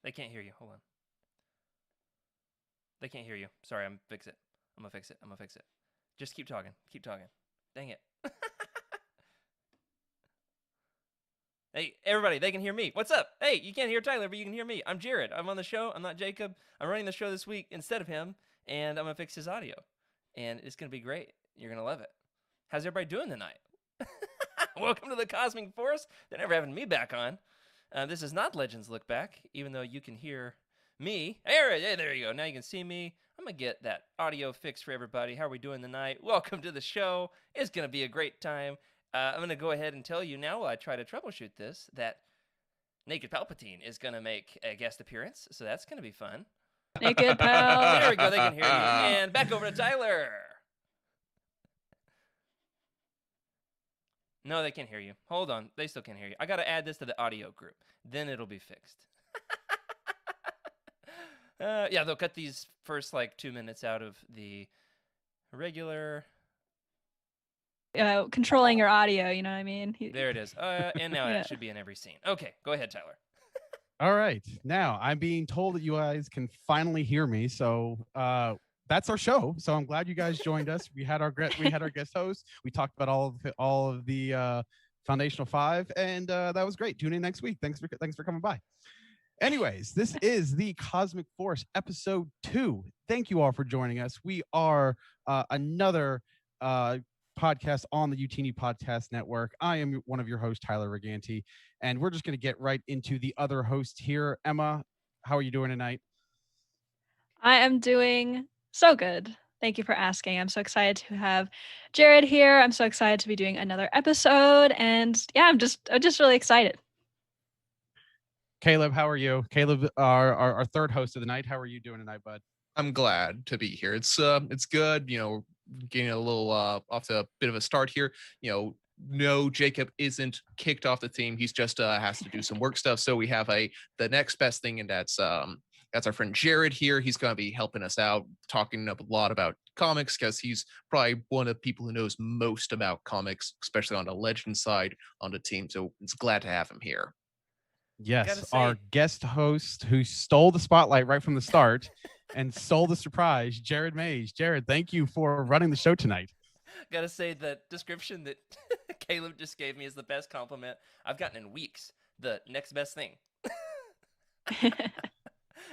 They can't hear you. Hold on. They can't hear you. Sorry, I'm gonna fix it. Just keep talking. Dang it. Hey, everybody, they can hear me. What's up? Hey, you can't hear Tyler, but you can hear me. I'm Jared. I'm on the show. I'm not Jacob. I'm running the show this week instead of him, and I'm going to fix his audio. And it's going to be great. You're going to love it. How's everybody doing tonight? Welcome to the Cosmic Force. They're never having me back on. This is not Legends Look Back, even though you can hear me. Hey, there you go. Now you can see me. I'm going to get that audio fixed for everybody. How are we doing tonight? Welcome to the show. It's going to be a great time. I'm going to go ahead and tell you now, while I try to troubleshoot this, that Naked Palpatine is going to make a guest appearance, so that's going to be fun. Naked Pal. There we go, they can hear you. And back over to Tyler. No, they can't hear you. Hold on, they still can't hear you. I got to add this to the audio group. Then it'll be fixed. Yeah, they'll cut these first, 2 minutes out of the regular... Controlling your audio, you know what I mean? There it is. And now it should be in every scene. Okay, go ahead, Tyler. All right. Now I'm being told that you guys can finally hear me. So that's our show. So I'm glad you guys joined us. We had our guest host. We talked about all of the Foundational 5, and that was great. Tune in next week. Thanks for coming by. Anyways, this is the Cosmic Force episode 2. Thank you all for joining us. We are another podcast on the Youtini Podcast Network. I am one of your hosts, Tyler Riganti, and we're just going to get right into the other host here. Emma, how are you doing tonight? I am doing so good. Thank you for asking. I'm so excited to have Jared here. I'm so excited to be doing another episode, and yeah, I'm just really excited. Caleb, how are you? Caleb, our third host of the night. How are you doing tonight, bud? I'm glad to be here. It's good, getting a little off to a bit of a start here. No, Jacob isn't kicked off the team. He's just has to do some work stuff. So we have the next best thing, and that's our friend Jared here. He's going to be helping us out, talking a lot about comics, because he's probably one of the people who knows most about comics, especially on the legend side on the team. So it's glad to have him here. Yes, our guest host who stole the spotlight right from the start and stole the surprise, Jared Mays. Jared, thank you for running the show tonight. Gotta say, the description that Caleb just gave me is the best compliment I've gotten in weeks. The next best thing.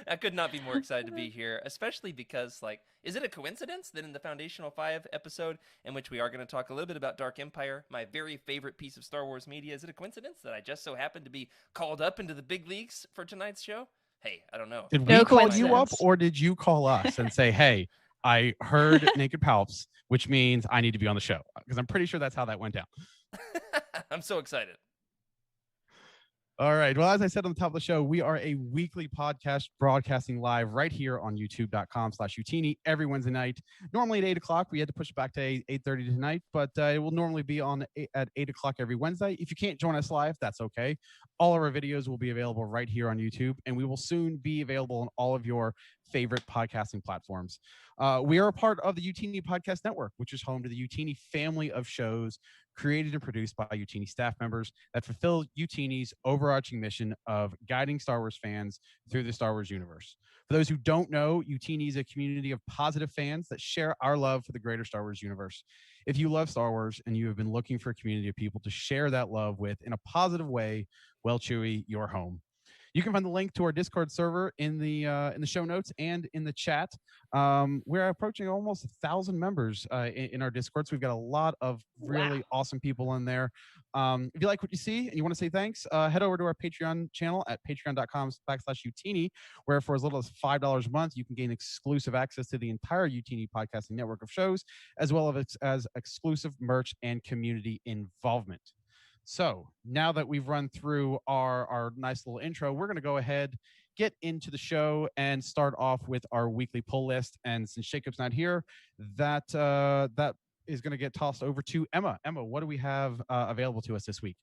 I could not be more excited to be here, especially because, is it a coincidence that in the Foundational 5 episode, in which we are going to talk a little bit about Dark Empire, my very favorite piece of Star Wars media, is it a coincidence that I just so happened to be called up into the big leagues for tonight's show? Hey, I don't know. Did we call you up, or did you call us and say, hey, I heard Naked Palps, which means I need to be on the show? Because I'm pretty sure that's how that went down. I'm so excited. All right. Well, as I said on the top of the show, we are a weekly podcast broadcasting live right here on youtube.com/Youtini every Wednesday night. Normally at 8 o'clock. We had to push it back to 8:30 tonight, but it will normally be on at 8 o'clock every Wednesday. If you can't join us live, that's okay. All of our videos will be available right here on YouTube, and we will soon be available on all of your favorite podcasting platforms. We are a part of the Youtini Podcast Network, which is home to the Youtini family of shows created and produced by Youtini staff members that fulfill Youtini's overarching mission of guiding Star Wars fans through the Star Wars universe. For those who don't know, Youtini is a community of positive fans that share our love for the greater Star Wars universe. If you love Star Wars and you have been looking for a community of people to share that love with in a positive way, well, Chewie, you're home. You can find the link to our Discord server in the show notes and in the chat. We're approaching almost 1,000 members in our Discord, so we've got a lot of really awesome people in there. If you like what you see and you want to say thanks, head over to our Patreon channel at patreon.com/Youtini, where for as little as $5 a month, you can gain exclusive access to the entire Youtini podcasting network of shows, as well as exclusive merch and community involvement. So now that we've run through our nice little intro, we're going to go ahead, get into the show, and start off with our weekly pull list. And since Jacob's not here, that is going to get tossed over to Emma. Emma, what do we have available to us this week?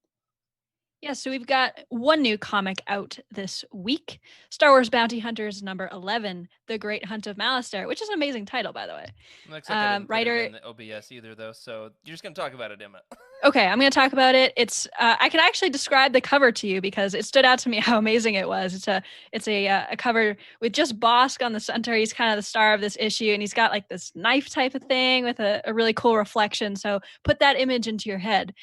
Yeah, so we've got one new comic out this week, Star Wars Bounty Hunters number 11, The Great Hunt of Malastare, which is an amazing title, by the way. Looks like I didn't put it Writer- in the OBS either, though, so you're just going to talk about it, Emma. Okay, I'm going to talk about it. It's I can actually describe the cover to you because it stood out to me how amazing it was. It's a cover with just Bosk on the center. He's kind of the star of this issue, and he's got like this knife type of thing with a really cool reflection. So put that image into your head.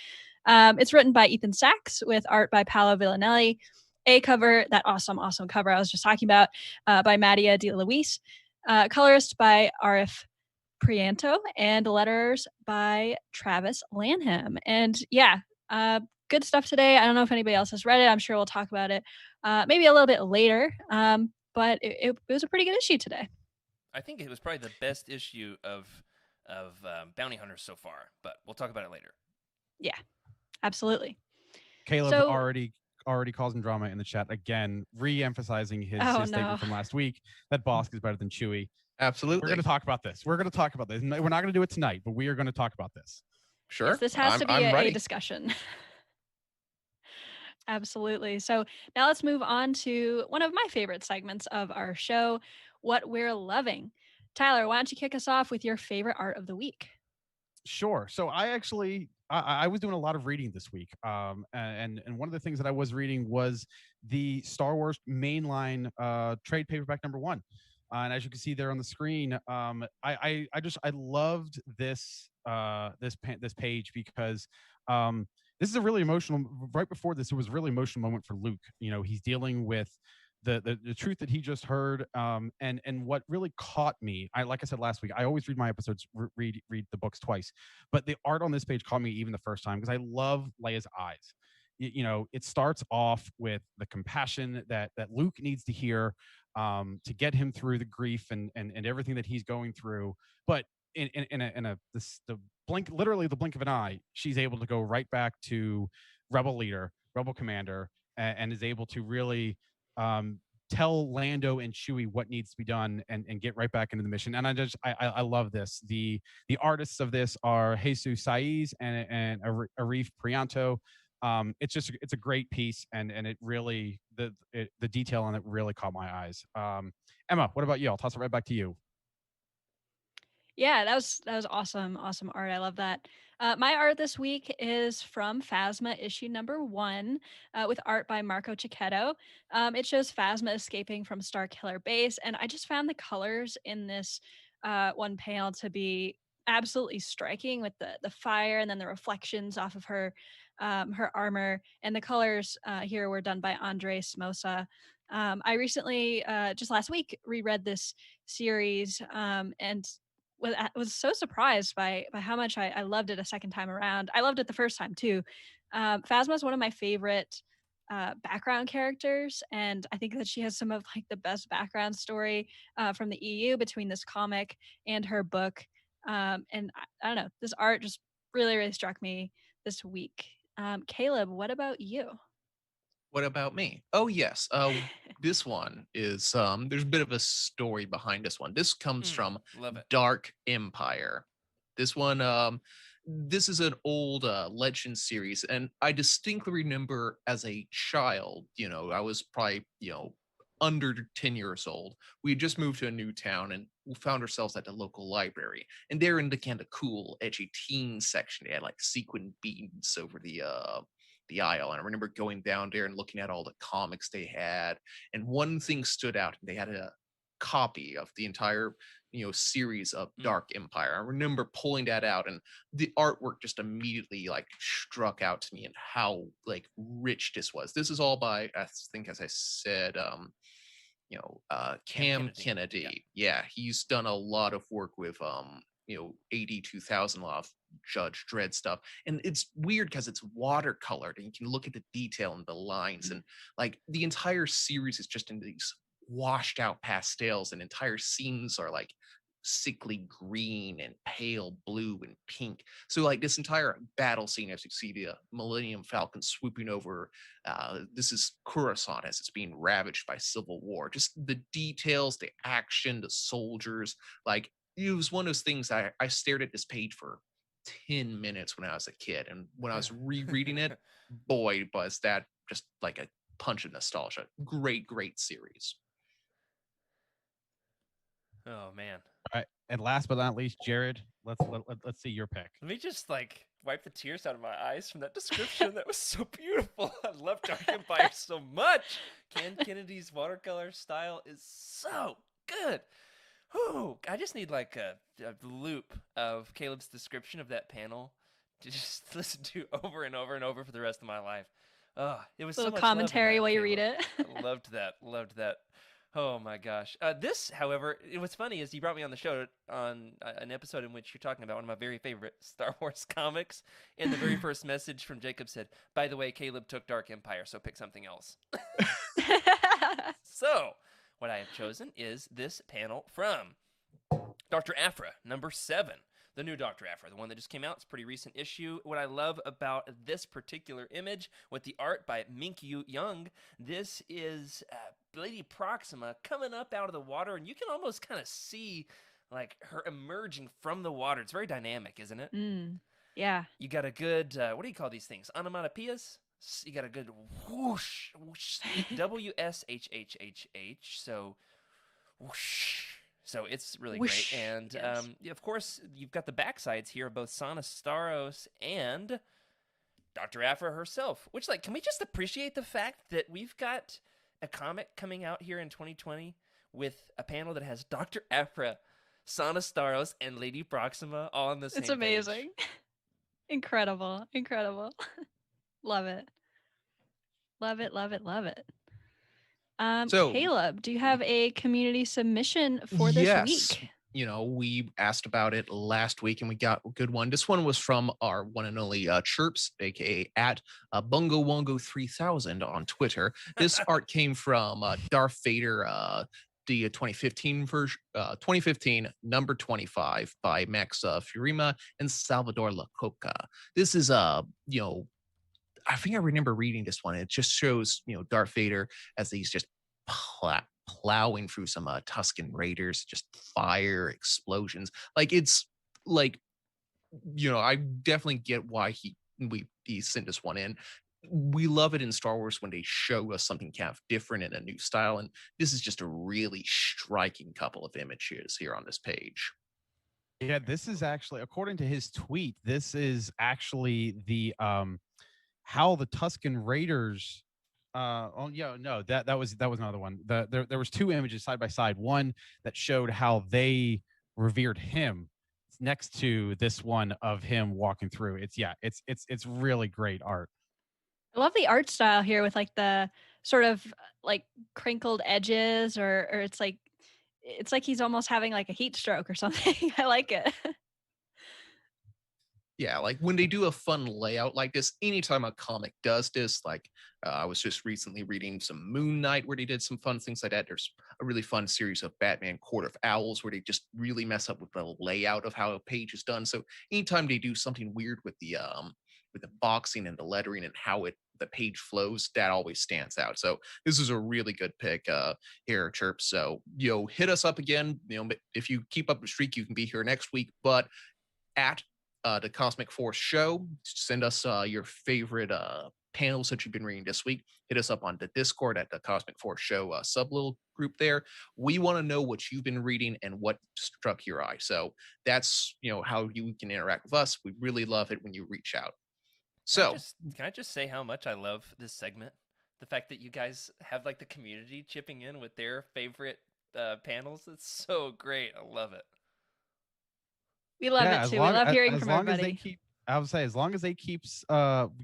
It's written by Ethan Sachs with art by Paolo Villanelli. A cover, that awesome cover I was just talking about, by Mattia De Luis. Colorist by Arif Prianto, and letters by Travis Lanham. And yeah, good stuff today. I don't know if anybody else has read it. I'm sure we'll talk about it maybe a little bit later. But it was a pretty good issue today. I think it was probably the best issue of Bounty Hunters so far, but we'll talk about it later. Yeah, absolutely. Caleb So- already causing drama in the chat again, re-emphasizing his Oh, statement no. from last week that Bosk is better than Chewie. Absolutely. We're going to talk about this. We're not going to do it tonight, but we are going to talk about this. Sure. Yes, this has to be I'm a ready. discussion. Absolutely. So now let's move on to one of my favorite segments of our show, What We're Loving. Tyler, why don't you kick us off with your favorite art of the week? Sure. So I was doing a lot of reading this week, and one of the things that I was reading was the Star Wars mainline trade paperback number 1. And as you can see there on the screen, I loved this this page because this is a really emotional. Right before this, it was a really emotional moment for Luke. You know, he's dealing with the truth that he just heard, and what really caught me. Like I said last week, I always read my episodes, read the books twice, but the art on this page caught me even the first time because I love Leia's eyes. You know, it starts off with the compassion that Luke needs to hear to get him through the grief and everything that he's going through. But the blink, literally the blink of an eye, she's able to go right back to rebel leader, rebel commander, and is able to really tell Lando and Chewie what needs to be done and get right back into the mission. And I love this. The artists of this are Jesus Saiz and Arif Prianto. It's a great piece, and it really the detail on it really caught my eyes. Emma, what about you? I'll toss it right back to you. Yeah, that was awesome art. I love that. My art this week is from Phasma issue number 1, with art by Marco Cicchetto. It shows Phasma escaping from Starkiller Base, and I just found the colors in this one panel to be absolutely striking with the fire and then the reflections off of her armor, and the colors here were done by Andre Smosa. I recently, just last week, reread this series, and was so surprised by how much I loved it a second time around. I loved it the first time too. Phasma is one of my favorite background characters, and I think that she has some of like the best background story from the EU between this comic and her book. And I don't know, this art just really struck me this week. Caleb, what about you? What about me? Oh yes. This one is there's a bit of a story behind this one. This comes from Love it. Dark Empire. This one this is an old legend series, and I distinctly remember as a child, you know, I was probably, you know, under 10 years old. We had just moved to a new town and we found ourselves at the local library. And there in the kind of cool, edgy teen section, they had like sequin beads over the aisle. And I remember going down there and looking at all the comics they had. And one thing stood out. They had a copy of the entire, you know, series of Dark Empire. I remember pulling that out, and the artwork just immediately like struck out to me and how like rich this was. This is all by, I think, as I said, you know, Cam Kennedy. Yeah, he's done a lot of work with you know, 82,000 Law of Judge Dredd stuff. And it's weird because it's watercolored and you can look at the detail and the lines, and like the entire series is just in these washed out pastels, and entire scenes are like sickly green and pale blue and pink. So like this entire battle scene, as you see the Millennium Falcon swooping over, this is Coruscant as it's being ravaged by civil war. Just the details, the action, the soldiers, like it was one of those things I stared at this page for 10 minutes when I was a kid. And when I was rereading it, boy, was that just like a punch of nostalgia. Great, great series. Oh man. All right. And last but not least, Jared, let's see your pick. Let me just like wipe the tears out of my eyes from that description. That was so beautiful. I love Dark Empire so much. Ken Kennedy's watercolor style is so good. Whew, I just need like a loop of Caleb's description of that panel to just listen to over and over and over for the rest of my life. It was Little so much commentary love while in you that, read Caleb. it. I loved that. Loved that. Oh my gosh. This, however, what's funny is you brought me on the show on an episode in which you're talking about one of my very favorite Star Wars comics. And the very first message from Jacob said, "By the way, Caleb took Dark Empire, so pick something else." So, what I have chosen is this panel from Dr. Aphra, number 7. The new Dr. Aphra, the one that just came out. It's a pretty recent issue. What I love about this particular image with the art by Minkyu Young, this is Lady Proxima coming up out of the water, and you can almost kind of see like her emerging from the water. It's very dynamic, isn't it? Yeah. You got a good, what do you call these things? Onomatopoeias? You got a good whoosh, whoosh, WSHHHH. So, whoosh. So it's really Whoosh. great. And Yes. of course, you've got the backsides here of both Sana Staros and Dr. Aphra herself. Which, like, can we just appreciate the fact that we've got a comic coming out here in 2020 with a panel that has Dr. Aphra, Sana Staros, and Lady Proxima all on the same It's page? amazing. Incredible. Incredible. Love it. Love it. Love it. Love it. So- Caleb, do you have a community submission for this week? You know, we asked about it last week and we got a good one. This one was from our one and only Chirps, aka at Bungo Wongo 3000 on Twitter. This art came from Darth Vader, the 2015 version, 2015 number 25 by Max Furima and Salvador Lacoca. This is you know, I think I remember reading this one. It just shows, you know, Darth Vader as he's just plowing through some Tusken Raiders, just fire explosions. Like it's like, you know, I definitely get why he sent this one in. We love it in Star Wars when they show us something kind of different in a new style, and this is just a really striking couple of images here on this page. Yeah, this is actually, according to his tweet, this is actually the how the Tusken Raiders oh yeah, no, that was another one. There was 2 images side by side, one that showed how they revered him next to this one of him walking through. It's really great art. I love the art style here with like the sort of like crinkled edges, or it's like he's almost having like a heat stroke or something. I like it. Yeah, like when they do a fun layout like this, anytime a comic does this, like I was just recently reading some Moon Knight where they did some fun things like that. There's a really fun series of Batman Court of Owls where they just really mess up with the layout of how a page is done. So anytime they do something weird with the boxing and the lettering and how the page flows, that always stands out. So this is a really good pick here, Chirp. So, you know, hit us up again. You know, if you keep up the streak, you can be here next week. But at the Cosmic Force Show, send us your favorite panels that you've been reading this week. Hit us up on the Discord at the Cosmic Force Show sub little group there. We want to know what you've been reading and what struck your eye. So that's, you know, how you can interact with us. We really love it when you reach out. So can I just say how much I love this segment? The fact that you guys have like the community chipping in with their favorite panels. It's so great. I love it. We love it too. We love hearing from everybody. I would say as long as they keep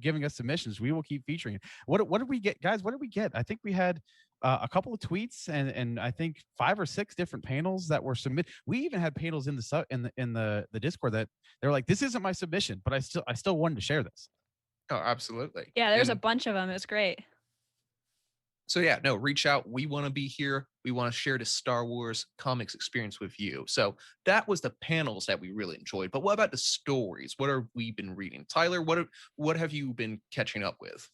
giving us submissions, we will keep featuring it. What did we get, guys? What did we get? I think we had a couple of tweets and I think 5 or 6 different panels that were submitted. We even had panels in the Discord that they were like, "This isn't my submission, but I still wanted to share this." Oh, absolutely. Yeah, there's a bunch of them. It was great. So yeah, no, reach out. We want to be here. We want to share the Star Wars comics experience with you. So that was the panels that we really enjoyed. But what about the stories? What have we been reading? Tyler, what have you been catching up with?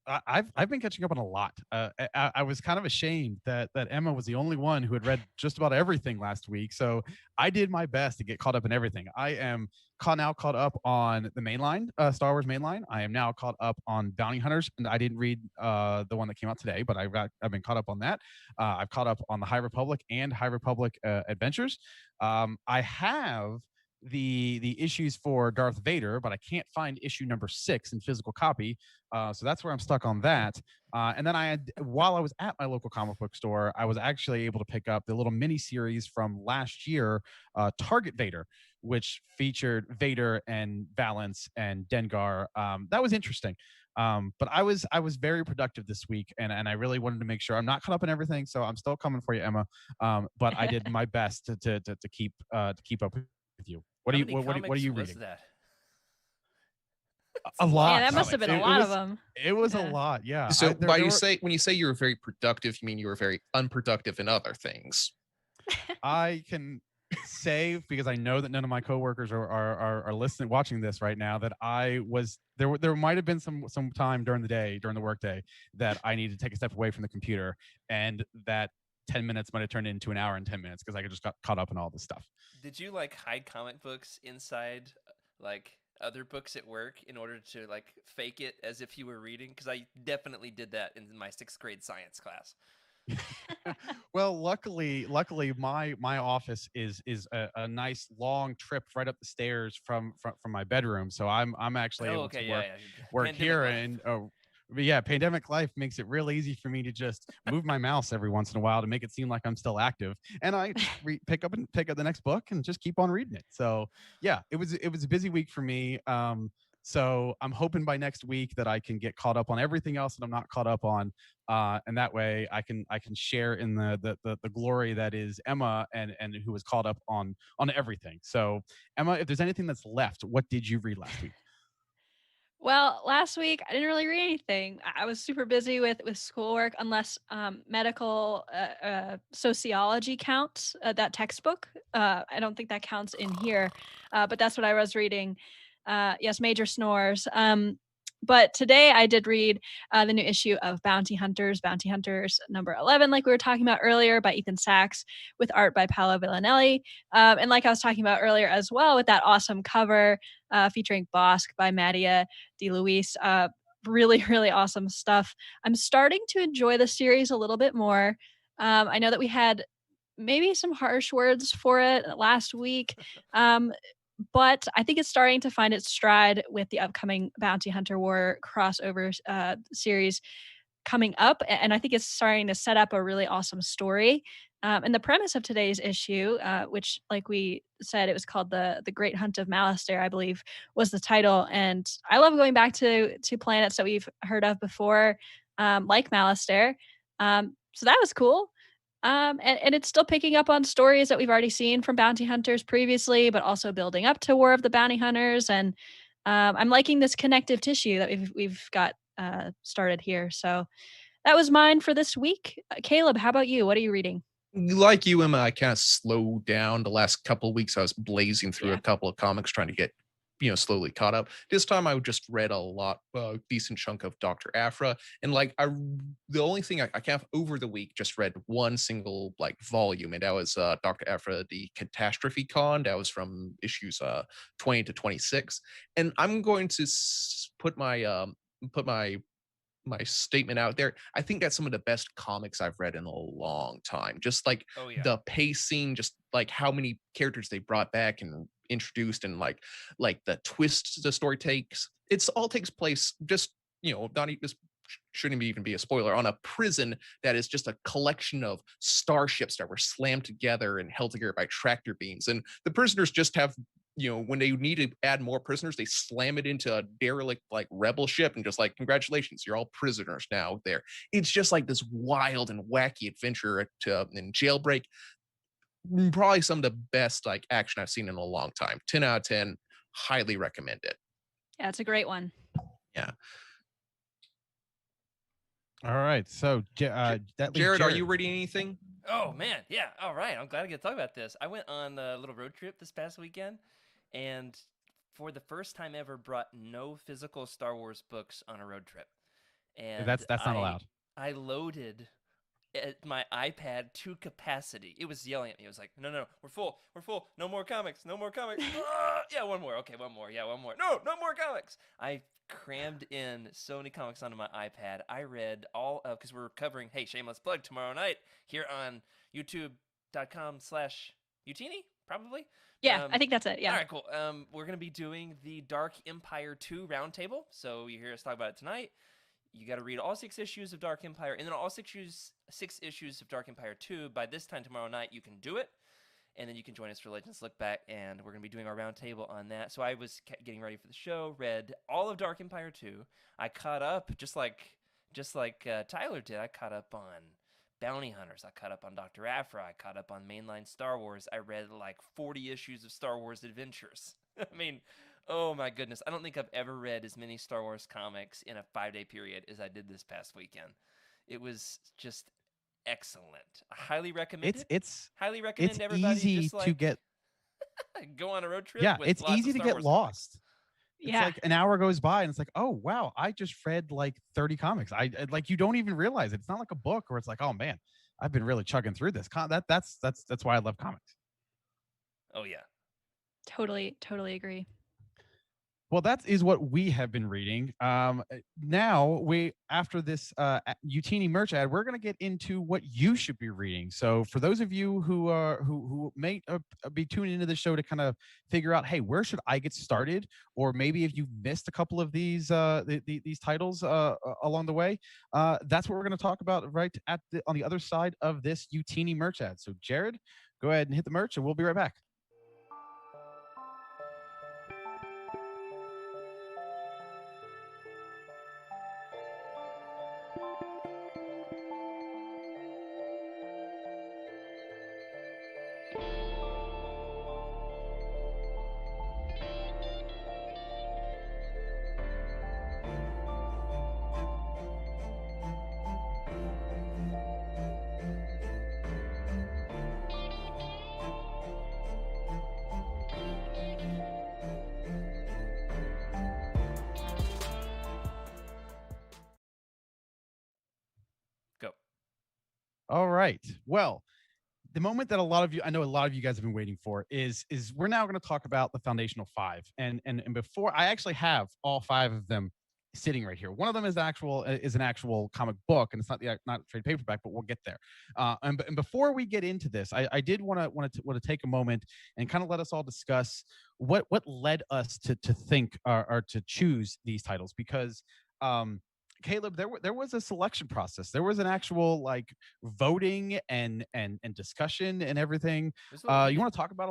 I've been catching up on a lot. I was kind of ashamed that Emma was the only one who had read just about everything last week. So I did my best to get caught up in everything. I am now caught up on the mainline, Star Wars mainline. I am now caught up on Bounty Hunters, and I didn't read the one that came out today, but I've been caught up on that. I've caught up on the High Republic and High Republic Adventures. I have the issues for Darth Vader, but I can't find issue number 6 in physical copy. So that's where I'm stuck on that. And then while I was at my local comic book store, I was actually able to pick up the little mini series from last year, Target Vader, which featured Vader and Valance and Dengar. That was interesting. But I was very productive this week, and I really wanted to make sure I'm not caught up in everything. So I'm still coming for you, Emma. But I did my best to keep up with you. What How are many you what are comics you was reading? that? A lot. Yeah, that must have been a It lot was- of them. It was a Yeah. lot, yeah. So There were- when you say you were very productive, you mean you were very unproductive in other things. I can say, because I know that none of my coworkers are listening, watching this right now, that I was there might have been some time during the day, during the workday, that I needed to take a step away from the computer, and that 10 minutes might have turned into an hour and 10 minutes because I just got caught up in all this stuff. Did you like hide comic books inside like other books at work in order to like fake it as if you were reading? Because I definitely did that in my 6th grade science class. Well, luckily my office is a nice long trip right up the stairs from my bedroom, so I'm actually Oh, able okay, to yeah, work Pandemic here. life. And but yeah, pandemic life makes it real easy for me to just move my mouse every once in a while to make it seem like I'm still active, and I just pick up the next book and just keep on reading it. So yeah, it was a busy week for me. So I'm hoping by next week that I can get caught up on everything else that I'm not caught up on, and that way I can share in the glory that is Emma, and who was caught up on everything. So Emma, if there's anything that's left, what did you read last week? Well, last week I didn't really read anything. I was super busy with schoolwork, unless medical sociology counts. That textbook, I don't think that counts in here, but that's what I was reading. Yes, Major snores. But today I did read the new issue of Bounty Hunters number 11, like we were talking about earlier, by Ethan Sachs, with art by Paolo Villanelli. And like I was talking about earlier as well, with that awesome cover featuring Bossk by Mattia DeLuise. Really, really awesome stuff. I'm starting to enjoy the series a little bit more. I know that we had maybe some harsh words for it last week. But I think it's starting to find its stride with the upcoming Bounty Hunter War crossover series coming up. And I think it's starting to set up a really awesome story. And the premise of today's issue, which, like we said, it was called the Great Hunt of Malastare, I believe, was the title. And I love going back to planets that we've heard of before, like Malastare. So that was cool. And it's still picking up on stories that we've already seen from bounty hunters previously, but also building up to War of the Bounty Hunters. And I'm liking this connective tissue that we've got started here. So that was mine for this week. Caleb, how about you? What are you reading? Like you, Emma, I kind of slowed down the last couple of weeks. I was blazing through Yeah. a couple of comics trying to get, slowly caught up. This time I just read a decent chunk of Dr. Aphra. And the only thing I kind of over the week just read one single like volume, and that was Dr. Aphra, the Catastrophe Con. That was from issues 20 to 26. And I'm going to put my statement out there. I think that's some of the best comics I've read in a long time. Just like Oh yeah. the pacing, just like how many characters they brought back and introduced, and like the twist the story takes. It's all takes place just, this shouldn't even be a spoiler, on a prison that is just a collection of starships that were slammed together and held together by tractor beams. And the prisoners just have, when they need to add more prisoners, they slam it into a derelict like rebel ship and just like, congratulations, you're all prisoners now there. It's just like this wild and wacky adventure in Jailbreak. Probably some of the best like action I've seen in a long time. 10 out of 10, highly recommend it. Yeah, it's a great one. Yeah. All right, so that leaves Jared, are you reading anything? Oh man, yeah. All right, I'm glad I get to talk about this. I went on a little road trip this past weekend, and for the first time ever, brought no physical Star Wars books on a road trip. and That's not allowed. I loaded my iPad to capacity. It was yelling at me. It was like, no, no, we're full, no more comics, no more comics. Yeah, one more, okay, one more, yeah, one more. No, no more comics. I crammed in so many comics onto my iPad. I read all of, because we're covering, hey, shameless plug, tomorrow night here on youtube.com/Youtini, probably. Yeah, I think that's it. Yeah. All right, cool. We're going to be doing the Dark Empire 2 roundtable. So you hear us talk about it tonight. You got to read all 6 issues of Dark Empire, and then all 6 issues of Dark Empire 2. By this time tomorrow night, you can do it, and then you can join us for Legends Look Back, and we're going to be doing our roundtable on that. So I was getting ready for the show, read all of Dark Empire 2. I caught up, just like Tyler did. I caught up on Bounty Hunters. I caught up on Dr. Aphra. I caught up on mainline Star Wars. I read like 40 issues of Star Wars Adventures. I mean, oh my goodness. I don't think I've ever read as many Star Wars comics in a 5-day period as I did this past weekend. It was just excellent. I highly recommend it. Highly recommend everybody easy just like to get go on a road trip. yeah, with it's lots easy of to Star get Wars lost. It's Yeah. like an hour goes by and it's like, oh wow, I just read like 30 comics. I like, you don't even realize it. It's not like a book where it's like, oh man, I've been really chugging through this. That's why I love comics. Oh yeah. Totally agree. Well, that is what we have been reading. Now we, after this Youtini merch ad, we're going to get into what you should be reading. So for those of you who may be tuning into the show to kind of figure out, hey, where should I get started? Or maybe if you've missed a couple of these these titles along the way, that's what we're going to talk about right on the other side of this Youtini merch ad. So Jared, go ahead and hit the merch, and we'll be right back. Go. All right. Well, the moment that I know a lot of you guys have been waiting for is we're now going to talk about the foundational 5. And before, I actually have all 5 of them sitting right here. One of them is an actual comic book, and it's not trade paperback, but we'll get there. And before we get into this, I did want to take a moment and kind of let us all discuss what led us to think or to choose these titles, because Caleb, there was a selection process. There was an actual like voting and discussion and everything. You want to talk about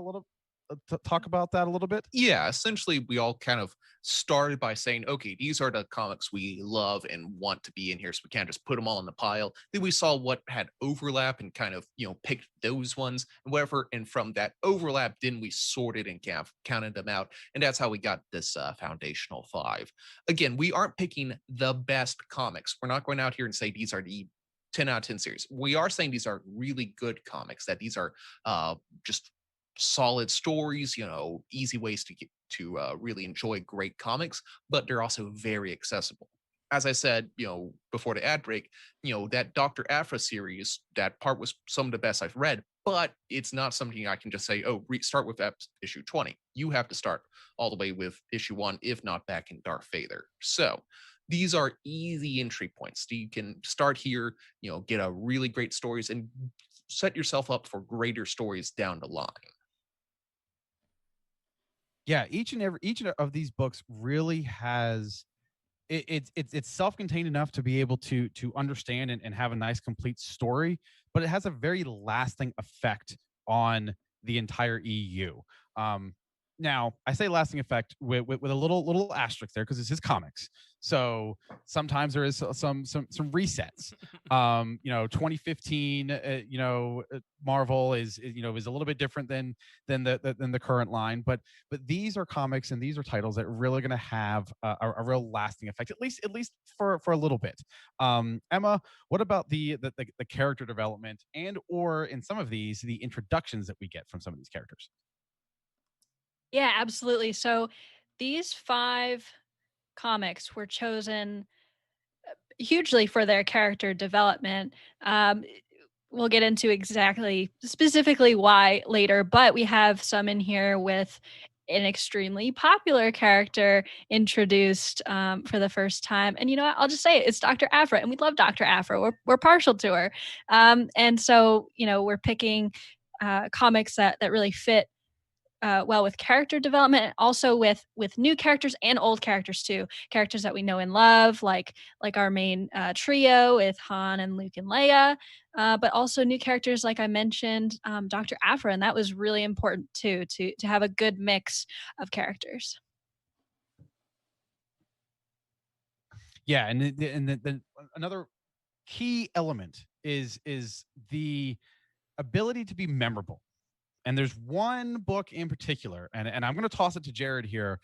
that a little bit? Yeah, essentially we all kind of started by saying, okay, these are the comics we love and want to be in here, so we can't just put them all in the pile. Then we saw what had overlap and kind of, picked those ones and whatever, and from that overlap, then we sorted and counted them out, and that's how we got this foundational 5. Again, we aren't picking the best comics. We're not going out here and say these are the 10 out of 10 series. We are saying these are really good comics, that these are just solid stories, easy ways to get to really enjoy great comics, but they're also very accessible. As I said, before the ad break, that Dr. Aphra series, that part was some of the best I've read, but it's not something I can just say, oh, start with issue 20. You have to start all the way with issue 1, if not back in Darth Vader. So these are easy entry points. You can start here, get a really great stories and set yourself up for greater stories down the line. Yeah, each of these books really has it's self-contained enough to be able to understand and have a nice complete story, but it has a very lasting effect on the entire EU. Now, I say lasting effect with a little asterisk there, because this is comics. So sometimes there is some resets. 2015, Marvel is a little bit different than the current line, but these are comics and these are titles that are really going to have a real lasting effect, at least for a little bit. Emma, what about the character development and or in some of these the introductions that we get from some of these characters? Yeah, absolutely. So these 5 comics were chosen hugely for their character development. We'll get into specifically why later, but we have some in here with an extremely popular character introduced for the first time. And you know what? I'll just say it, it's Dr. Aphra, and we love Dr. Aphra. We're partial to her. And so, we're picking comics that really fit well with character development, and also with new characters and old characters too. Characters that we know and love, like our main trio with Han and Luke and Leia, but also new characters like I mentioned, Dr. Aphra, and that was really important too, to have a good mix of characters. Yeah, and the another key element is the ability to be memorable. And there's one book in particular, and I'm going to toss it to Jared here,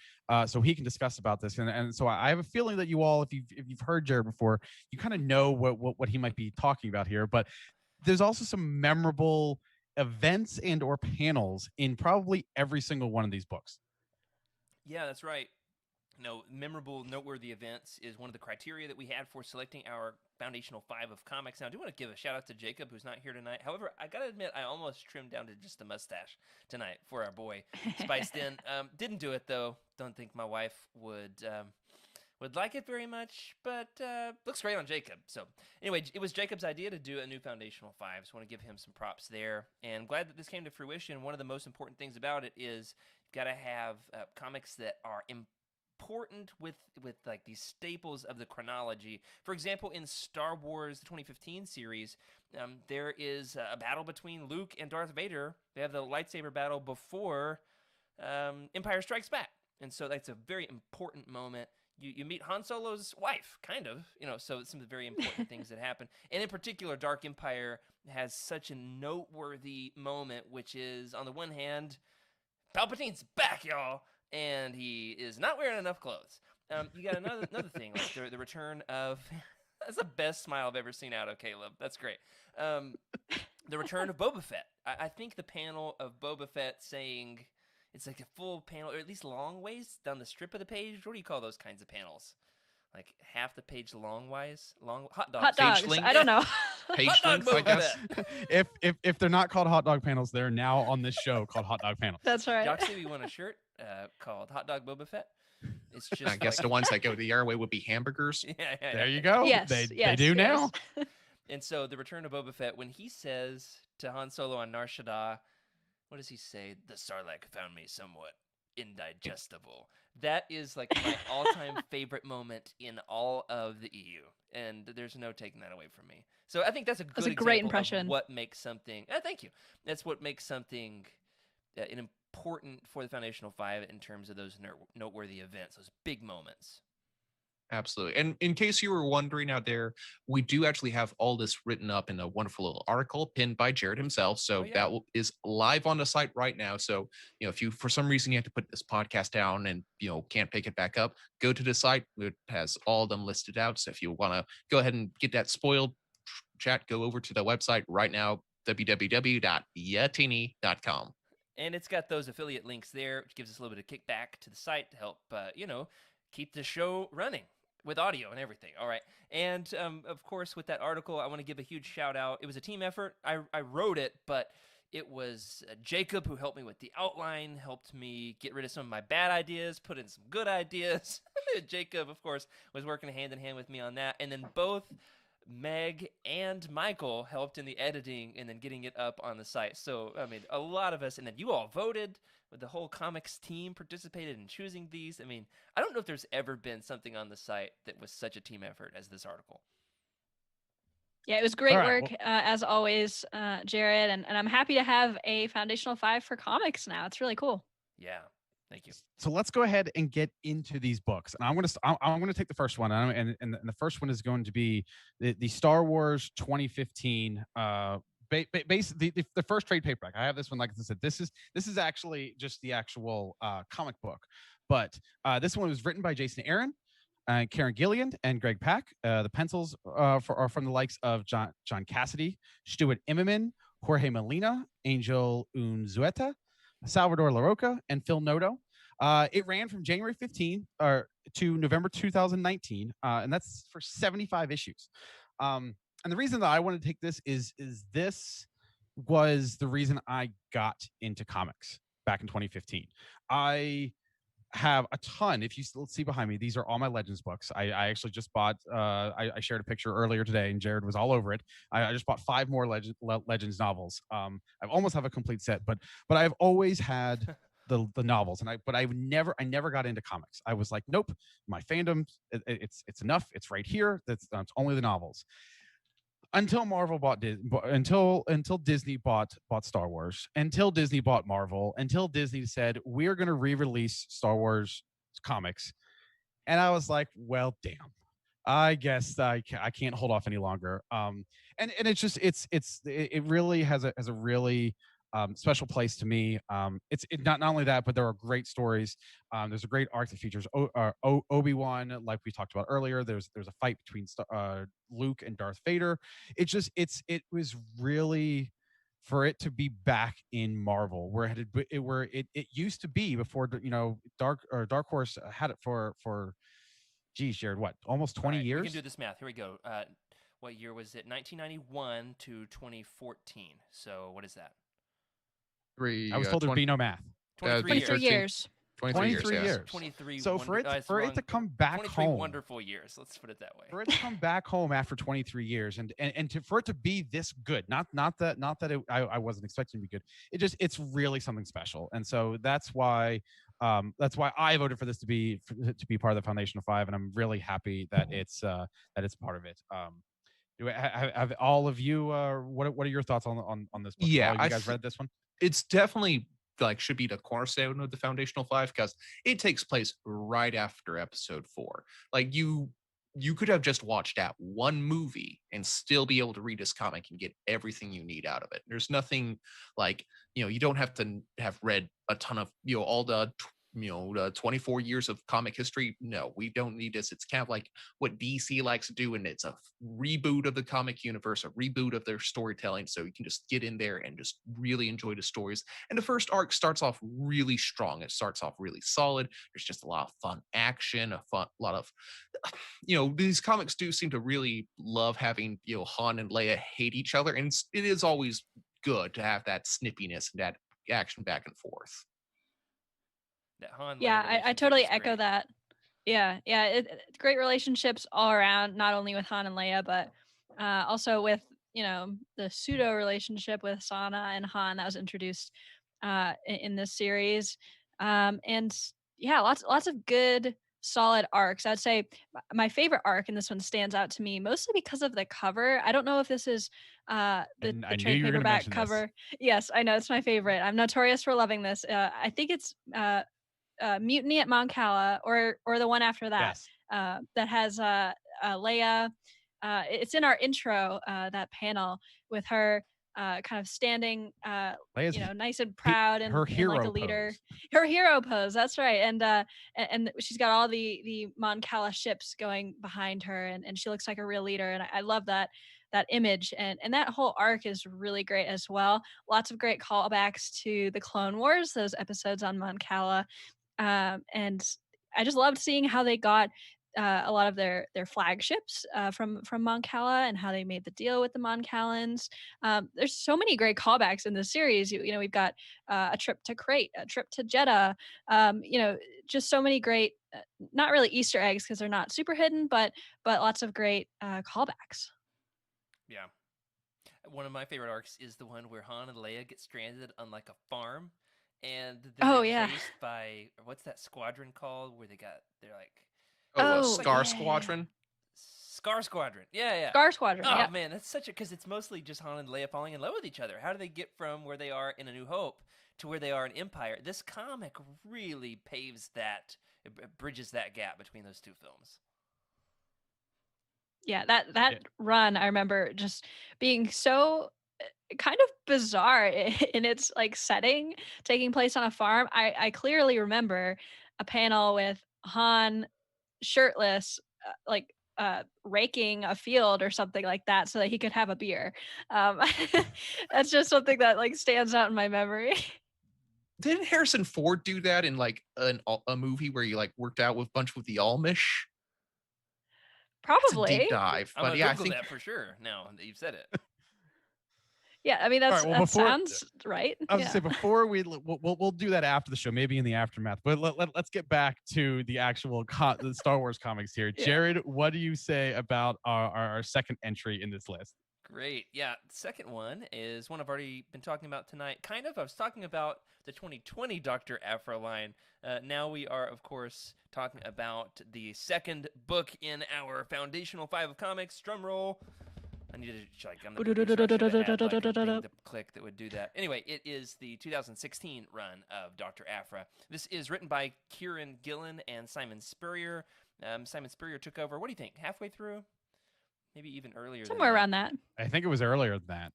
so he can discuss about this. And so I have a feeling that you all, if you've heard Jared before, you kind of know what he might be talking about here. But there's also some memorable events and or panels in probably every single one of these books. Yeah, that's right. Memorable, noteworthy events is one of the criteria that we had for selecting our foundational 5 of comics. Now, I do want to give a shout out to Jacob, who's not here tonight. However, I got to admit, I almost trimmed down to just a mustache tonight for our boy, spiced in. Didn't do it, though. Don't think my wife would like it very much, but looks great on Jacob. So anyway, it was Jacob's idea to do a new foundational 5. So I want to give him some props there. And I'm glad that this came to fruition. One of the most important things about it is you've got to have comics that are important with like these staples of the chronology. For example, in Star Wars, the 2015 series, there is a battle between Luke and Darth Vader. They have the lightsaber battle before Empire Strikes Back. And so that's a very important moment. You meet Han Solo's wife, kind of, so some very important things that happen. And in particular, Dark Empire has such a noteworthy moment, which is, on the one hand, Palpatine's back, y'all, and he is not wearing enough clothes. You got another thing, like the return of... That's the best smile I've ever seen out of Caleb. That's great. The return of Boba Fett. I think the panel of Boba Fett saying... It's like a full panel, or at least long ways down the strip of the page. What do you call those kinds of panels? Like half the page long hot dogs. Hot dogs. I don't know. Page Hot dog length, I Boba guess. Fett. If they're not called hot dog panels, they're now on this show called hot dog panels. That's right. Doxy, we want a shirt called Hot Dog Boba Fett. It's just I guess the ones that go the airway would be hamburgers. Yeah. There you go. Yes, They yes, do yes. now. And so the return of Boba Fett, when he says to Han Solo on Nar Shaddaa, what does he say? The Sarlacc found me somewhat indigestible. That is like my all-time favorite moment in all of the EU, and there's no taking that away from me. So I think that's a good That's a example great of impression. what makes something. Thank you. That's what makes something important for the Foundational 5 in terms of those noteworthy events, those big moments. Absolutely. And in case you were wondering out there, we do actually have all this written up in a wonderful little article pinned by Jared himself. So that is live on the site right now. So, if you, for some reason, you have to put this podcast down and, can't pick it back up, go to the site. It has all of them listed out. So if you want to go ahead and get that spoiled chat, go over to the website right now, www.youtini.com. And it's got those affiliate links there, which gives us a little bit of kickback to the site to help, keep the show running with audio and everything. All right. And of course, with that article, I want to give a huge shout out. It was a team effort. I wrote it, but it was Jacob who helped me with the outline, helped me get rid of some of my bad ideas, put in some good ideas. Jacob, of course, was working hand in hand with me on that. And then both Meg and Michael helped in the editing and then getting it up on the site. So, a lot of us, and then you all voted. The whole comics team participated in choosing these. I don't know if there's ever been something on the site that was such a team effort as this article. Yeah, it was great All right, work, as always, Jared. And I'm happy to have a Foundational 5 for comics now. It's really cool. Yeah, thank you. So let's go ahead and get into these books. And I'm going to take the first one, and the first one is going to be the Star Wars 2015. Basically, the first trade paperback. I have this one, like I said. This is actually just the actual comic book, but this one was written by Jason Aaron, Karen Gilliand, and Greg Pak. The pencils are from the likes of John Cassidy, Stuart Immonen, Jorge Molina, Angel Unzueta, Salvador LaRocca, and Phil Noto. It ran from January 15th to November 2019, and that's for 75 issues. And the reason that I wanted to take this is this was the reason I got into comics back in 2015. I have a ton. If you see behind me, these are all my Legends books. I actually just bought. I shared a picture earlier today, and Jared was all over it. I just bought 5 more Legends novels. I almost have a complete set, but I've always had the novels, and I never got into comics. I was like, nope, my fandom, it's enough. It's right here. That's only the novels. Until Marvel bought until Disney bought Star Wars, until Disney bought Marvel, until Disney said we're going to re-release Star Wars comics, and I was like, well, damn. I guess I can't hold off any longer. And it's just it really has a really special place to me. It's not only that, but there are great stories. There's a great arc that features Obi-Wan, like we talked about earlier. There's a fight between Luke and Darth Vader. It was really, for it to be back in Marvel, where it used to be before, Dark Horse had it for geez, Jared, what, almost 20 years? We can do this math. Here we go. What year was it? 1991 to 2014. So what is that? I was told there'd be no math. 23 years. 23 years. years. 23. So for it to come back 23 home, wonderful years. Let's put it that way. for it to come back home after 23 years, for it to be this good, not that I wasn't expecting to be good. It's really something special, and so that's why I voted for this to be part of the Foundation of 5, and I'm really happy that it's part of it. Have all of you? What are your thoughts on this book? Yeah, you guys read this one? It's definitely should be the cornerstone of the Foundational 5 because it takes place right after episode 4. Like you could have just watched that one movie and still be able to read this comic and get everything you need out of it. There's nothing you don't have to have read a ton of all the 24 years of comic history. No, we don't need this. It's kind of like what DC likes to do, and it's a reboot of the comic universe, a reboot of their storytelling, so you can just get in there and just really enjoy the stories. And the first arc starts off really strong. It starts off really solid. There's just a lot of fun action, a lot of these comics do seem to really love having Han and Leia hate each other, and it is always good to have that snippiness and that action back and forth. That Han. Yeah, I totally echo that. Yeah, great relationships all around, not only with Han and Leia, but also with the pseudo relationship with Sana and Han that was introduced in this series, and yeah, lots of good solid arcs. I'd say my favorite arc in this one stands out to me mostly because of the cover. I don't know if this is the trade paperback cover. Yes, I know it's my favorite. I'm notorious for loving this. I think it's Mutiny at Mon Cala, or the one after that. Yes. That has Leia. It's in our intro, that panel with her kind of standing, nice and proud and like a leader. Pose. Her hero pose. That's right. And she's got all the Mon Cala ships going behind her, and she looks like a real leader. And I love that image, and that whole arc is really great as well. Lots of great callbacks to the Clone Wars, those episodes on Mon Cala. And I just loved seeing how they got a lot of their flagships from Mon Cala, and how they made the deal with the Mon Calans. There's so many great callbacks in this series. We've got a trip to Crate, a trip to Jeddah. Just so many great, not really Easter eggs because they're not super hidden, but lots of great callbacks. Yeah. One of my favorite arcs is the one where Han and Leia get stranded on like a farm, and they're chased by, what's that squadron called? Where they're like, Scar Squadron. Scar Squadron. Yeah. Scar Squadron. Oh man, that's because it's mostly just Han and Leia falling in love with each other. How do they get from where they are in A New Hope to where they are in Empire? This comic really paves that, it bridges that gap between those two films. Yeah, that run, I remember just being so kind of bizarre in its like setting, taking place on a farm. I clearly remember a panel with Han shirtless, raking a field or something like that so that he could have a beer. That's just something that like stands out in my memory. Didn't Harrison Ford do that in like a movie where he like worked out with a bunch with the Amish? It's a Probably. deep dive, I'm but gonna yeah, I Google think that for sure. Now that you've said it. Yeah, I mean All that's right, well, that before- sounds right. I was Yeah. gonna say before we'll do that after the show, maybe in the aftermath. But let's get back to the actual the Star Wars comics here. Yeah. Jared, what do you say about our second entry in this list? Great. Yeah. The second one is one I've already been talking about tonight. Kind of. I was talking about the 2020 Dr. Aphra line. Now we are, of course, talking about the second book in our foundational 5 of comics. Drum roll. I needed to, like, I'm the producer. I should have had, like, a thing to click that would do that. Anyway, it is the 2016 run of Dr. Aphra. This is written by Kieran Gillen and Simon Spurrier. Simon Spurrier took over, what do you think, halfway through? Maybe even earlier Somewhere than that. around that. I think it was earlier than that.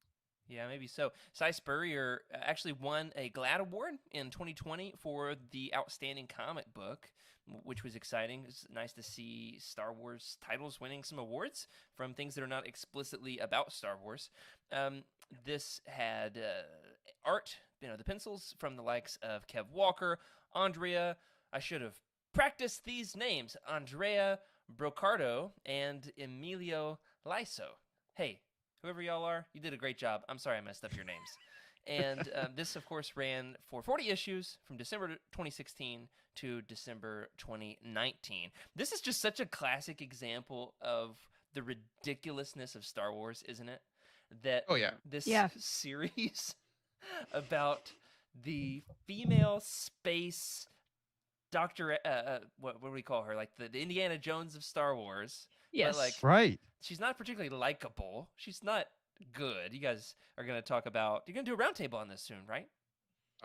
Yeah, maybe so. Cy Spurrier actually won a GLAAD Award in 2020 for the Outstanding Comic Book, which was exciting. It's nice to see Star Wars titles winning some awards from things that are not explicitly about Star Wars. This had art, the pencils from the likes of Kev Walker, Andrea. I should have practiced these names: Andrea Brocardo and Emilio Liso. Hey, whoever y'all are, you did a great job. I'm sorry I messed up your names. And this, of course, ran for 40 issues from December 2016 to December 2019. This is just such a classic example of the ridiculousness of Star Wars, isn't it? That this series about the female space Doctor, what do we call her? Like the Indiana Jones of Star Wars. Yes. But like, Right. she's not particularly likable. She's not good. You guys are going to talk about. You're going to do a roundtable on this soon, right?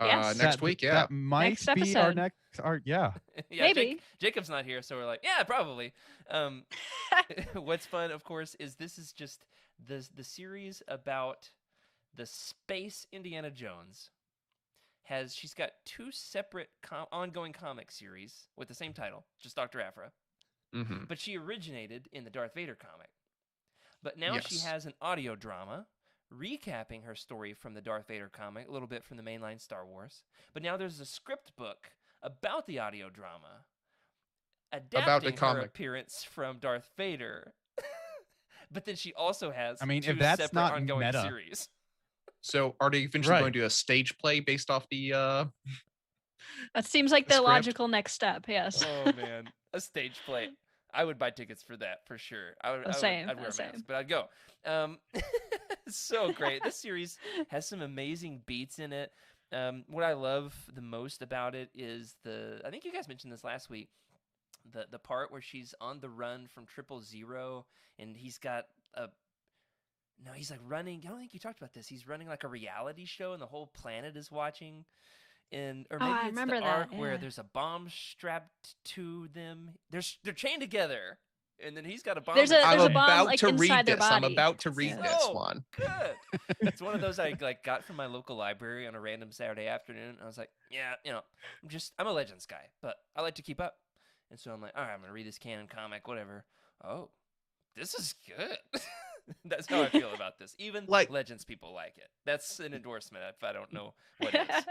Yes. Next week, yeah. That might Next be our episode. next. Yeah. Yeah, Maybe. Jacob's not here, so we're like, yeah, probably. What's fun, of course, is this is just the series about the space Indiana Jones. She's got 2 separate ongoing comic series with the same title, just Dr. Aphra. Mm-hmm. But she originated in the Darth Vader comic. But now she has an audio drama recapping her story from the Darth Vader comic, a little bit from the mainline Star Wars. But now there's a script book about the audio drama, adapting her appearance from Darth Vader. But then she also has 2 if that's separate not ongoing meta. series. So are they eventually going to do a stage play based off the That seems like the script? logical next step. Yes. Oh man, a stage play. I would buy tickets for that for sure. I'd wear a mask, but I'd go. So great. This series has some amazing beats in it. What I love the most about it is I think you guys mentioned this last week, the part where she's on the run from 000 and he's got he's like running. I don't think you talked about this. He's running like a reality show and the whole planet is watching. Or maybe I it's remember the that, arc where yeah. there's a bomb strapped to them. They're chained together, and then he's got a bomb. There's a I'm bomb, about like, to inside read their this. I'm body. about to read Yeah. this So one. good. It's one of those I got from my local library on a random Saturday afternoon. I was like, yeah, I'm a Legends guy, but I like to keep up, and so I'm like, all right, I'm gonna read this canon comic, whatever. Oh, this is good. That's how I feel about this. Even Legends people like it. That's an endorsement if I don't know what it is.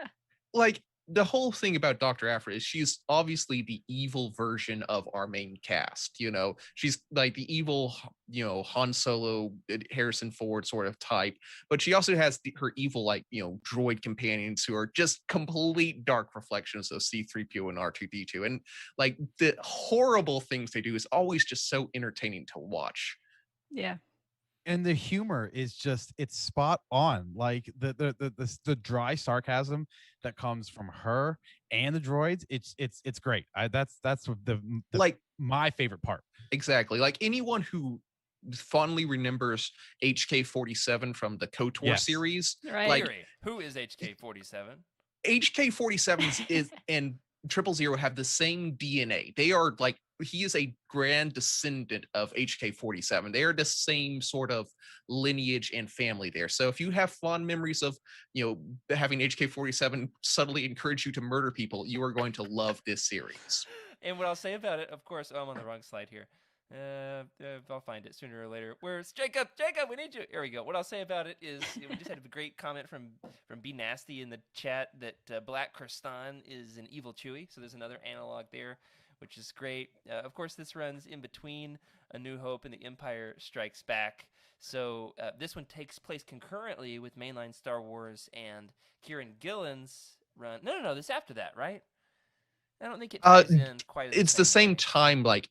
Like, the whole thing about Dr. Aphra is she's obviously the evil version of our main cast. She's like the evil, Han Solo, Harrison Ford sort of type, but she also has her evil, droid companions who are just complete dark reflections of C-3PO and R2-D2. And like the horrible things they do is always just so entertaining to watch. Yeah. And the humor is it's spot on. Like the dry sarcasm that comes from her and the droids, it's great. That's my favorite part. Exactly. Like anyone who fondly remembers HK-47 from the KOTOR series, Right. like Who is HK-47? HK-47 is and 000 have the same DNA. They are like, he is a grand descendant of HK-47. They are the same sort of lineage and family there. So if you have fond memories of, having HK-47 subtly encourage you to murder people, you are going to love this series. And what I'll say about it, of course, I'm on the wrong slide here. I'll find it sooner or later. Where's Jacob? Jacob, we need you. Here we go. What I'll say about it is we just had a great comment from Be Nasty in the chat that Black Kristan is an evil Chewie. So there's another analog there, which is great. Of course, this runs in between A New Hope and The Empire Strikes Back. So this one takes place concurrently with mainline Star Wars and Kieran Gillen's run. No, this is after that, right? I don't think it ties in quite. It's the same time, like,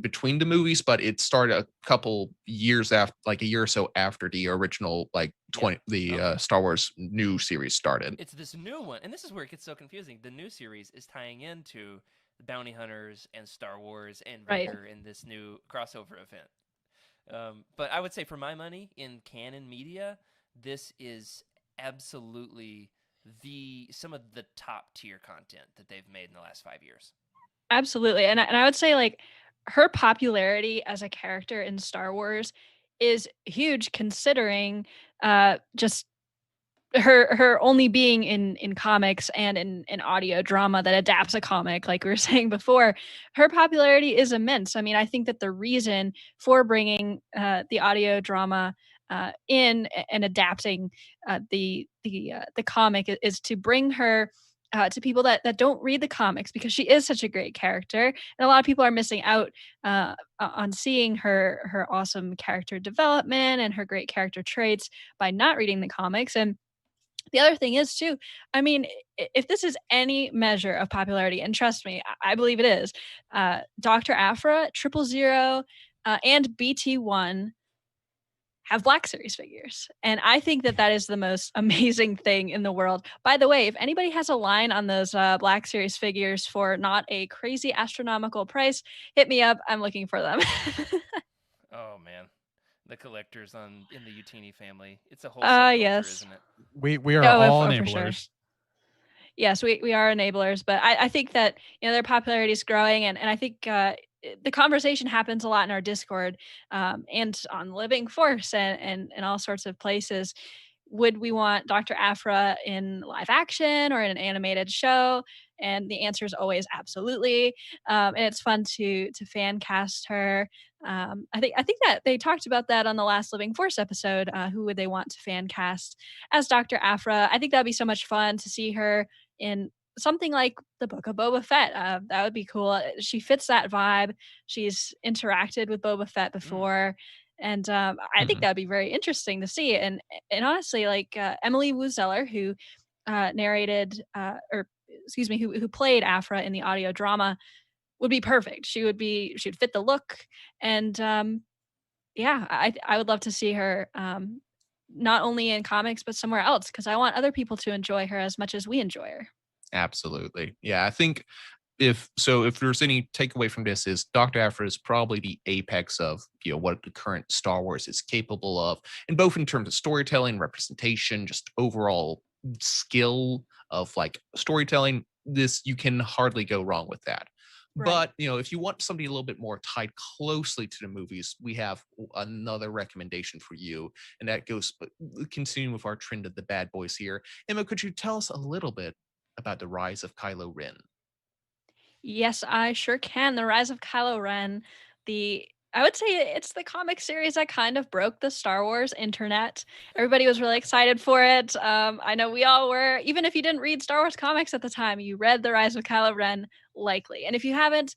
between the movies, but it started a couple years after, like a year or so after the original, like Star Wars new series started. It's this new one, and this is where it gets so confusing. The new series is tying into the Bounty Hunters and Star Wars and Vader in this new crossover event. But I would say, for my money, in canon media, this is absolutely some of the top tier content that they've made in the last 5 years. Absolutely. And I would say, like, her popularity as a character in Star Wars is huge, considering just her only being in comics and in audio drama that adapts a comic, like we were saying before. Her popularity is immense. I mean, I think that the reason for bringing the audio drama in and adapting the comic is to bring her to people that don't read the comics, because she is such a great character, and a lot of people are missing out on seeing her awesome character development and her great character traits by not reading the comics. And the other thing is, too, I mean, if this is any measure of popularity, and trust me, I believe it is, Dr. Aphra, 000, and BT1 have Black Series figures. And I think that is the most amazing thing in the world. By the way, if anybody has a line on those Black Series figures for not a crazy astronomical price, hit me up. I'm looking for them. Oh, man. The collectors in the Youtini family. It's a whole subculture, yes. isn't it? We are all enablers. Sure. Yes, we are enablers, but I think that their popularity is growing, and I think the conversation happens a lot in our Discord and on Living Force and all sorts of places. Would we want Dr. Aphra in live action or in an animated show? And the answer is always absolutely. And it's fun to fan cast her. I think that they talked about that on the last Living Force episode. Who would they want to fan cast as Dr. Aphra? I think that'd be so much fun to see her in something like the Book of Boba Fett. That would be cool. She fits that vibe. She's interacted with Boba Fett before. And I think that'd be very interesting to see. And honestly, like Emily Wuzeller, who narrated, who played Aphra in the audio drama, would be perfect. She'd fit the look. And I would love to see her not only in comics, but somewhere else, because I want other people to enjoy her as much as we enjoy her. Absolutely. Yeah, I think if there's any takeaway from this, is Dr. Aphra is probably the apex of what the current Star Wars is capable of, and both in terms of storytelling, representation, just overall skill of like storytelling. This, you can hardly go wrong with that. Right. But if you want somebody a little bit more tied closely to the movies, we have another recommendation for you, and that goes continuing with our trend of the bad boys here. Emma, could you tell us a little bit about the Rise of Kylo Ren? Yes, I sure can. The Rise of Kylo Ren, I would say it's the comic series that kind of broke the Star Wars internet. Everybody was really excited for it. I know we all were. Even if you didn't read Star Wars comics at the time, you read The Rise of Kylo Ren, likely. And if you haven't,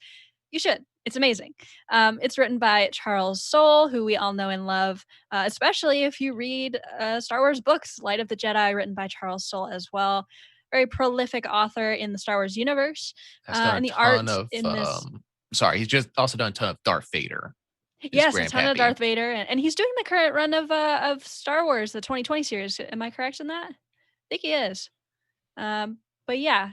you should. It's amazing. It's written by Charles Soule, who we all know and love, especially if you read Star Wars books. Light of the Jedi, written by Charles Soule as well. Very prolific author in the Star Wars universe. And the art in this. Sorry, he's just also done a ton of Darth Vader. Yes, a ton of Darth Vader, and he's doing the current run of Star Wars, the 2020 series. Am I correct in that? I think he is. But yeah,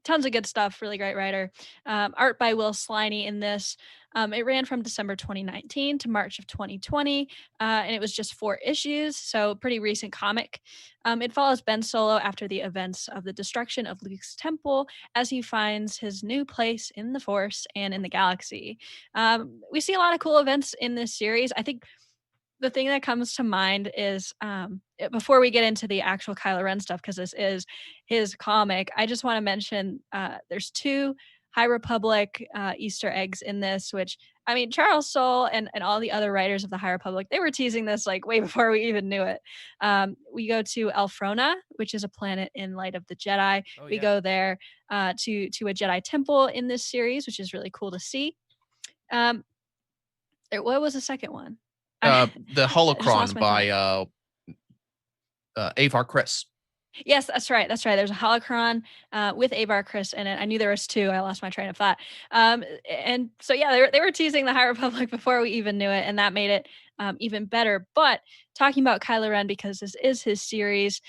tons of good stuff. Really great writer. Art by Will Sliney in this. It ran from December 2019 to March of 2020, and it was just 4 issues, so pretty recent comic. It follows Ben Solo after the events of the destruction of Luke's temple as he finds his new place in the Force and in the galaxy. We see a lot of cool events in this series. I think the thing that comes to mind is, before we get into the actual Kylo Ren stuff, because this is his comic, I just want to mention there's 2 High Republic Easter eggs in this, which I mean, Charles Soule and all the other writers of the High Republic, they were teasing this like way before we even knew it. We go to Elfrona, which is a planet in Light of the Jedi. Oh, We yeah. go there to a Jedi temple in this series, which is really cool to see. What was the second one? The I just lost Holocron my by Avar Chris. Yes, that's right. That's right. There's a holocron with Avar Chris in it. I knew there was two. I lost my train of thought. And so yeah, they were teasing the High Republic before we even knew it, and that made it even better. But talking about Kylo Ren, because this is his series,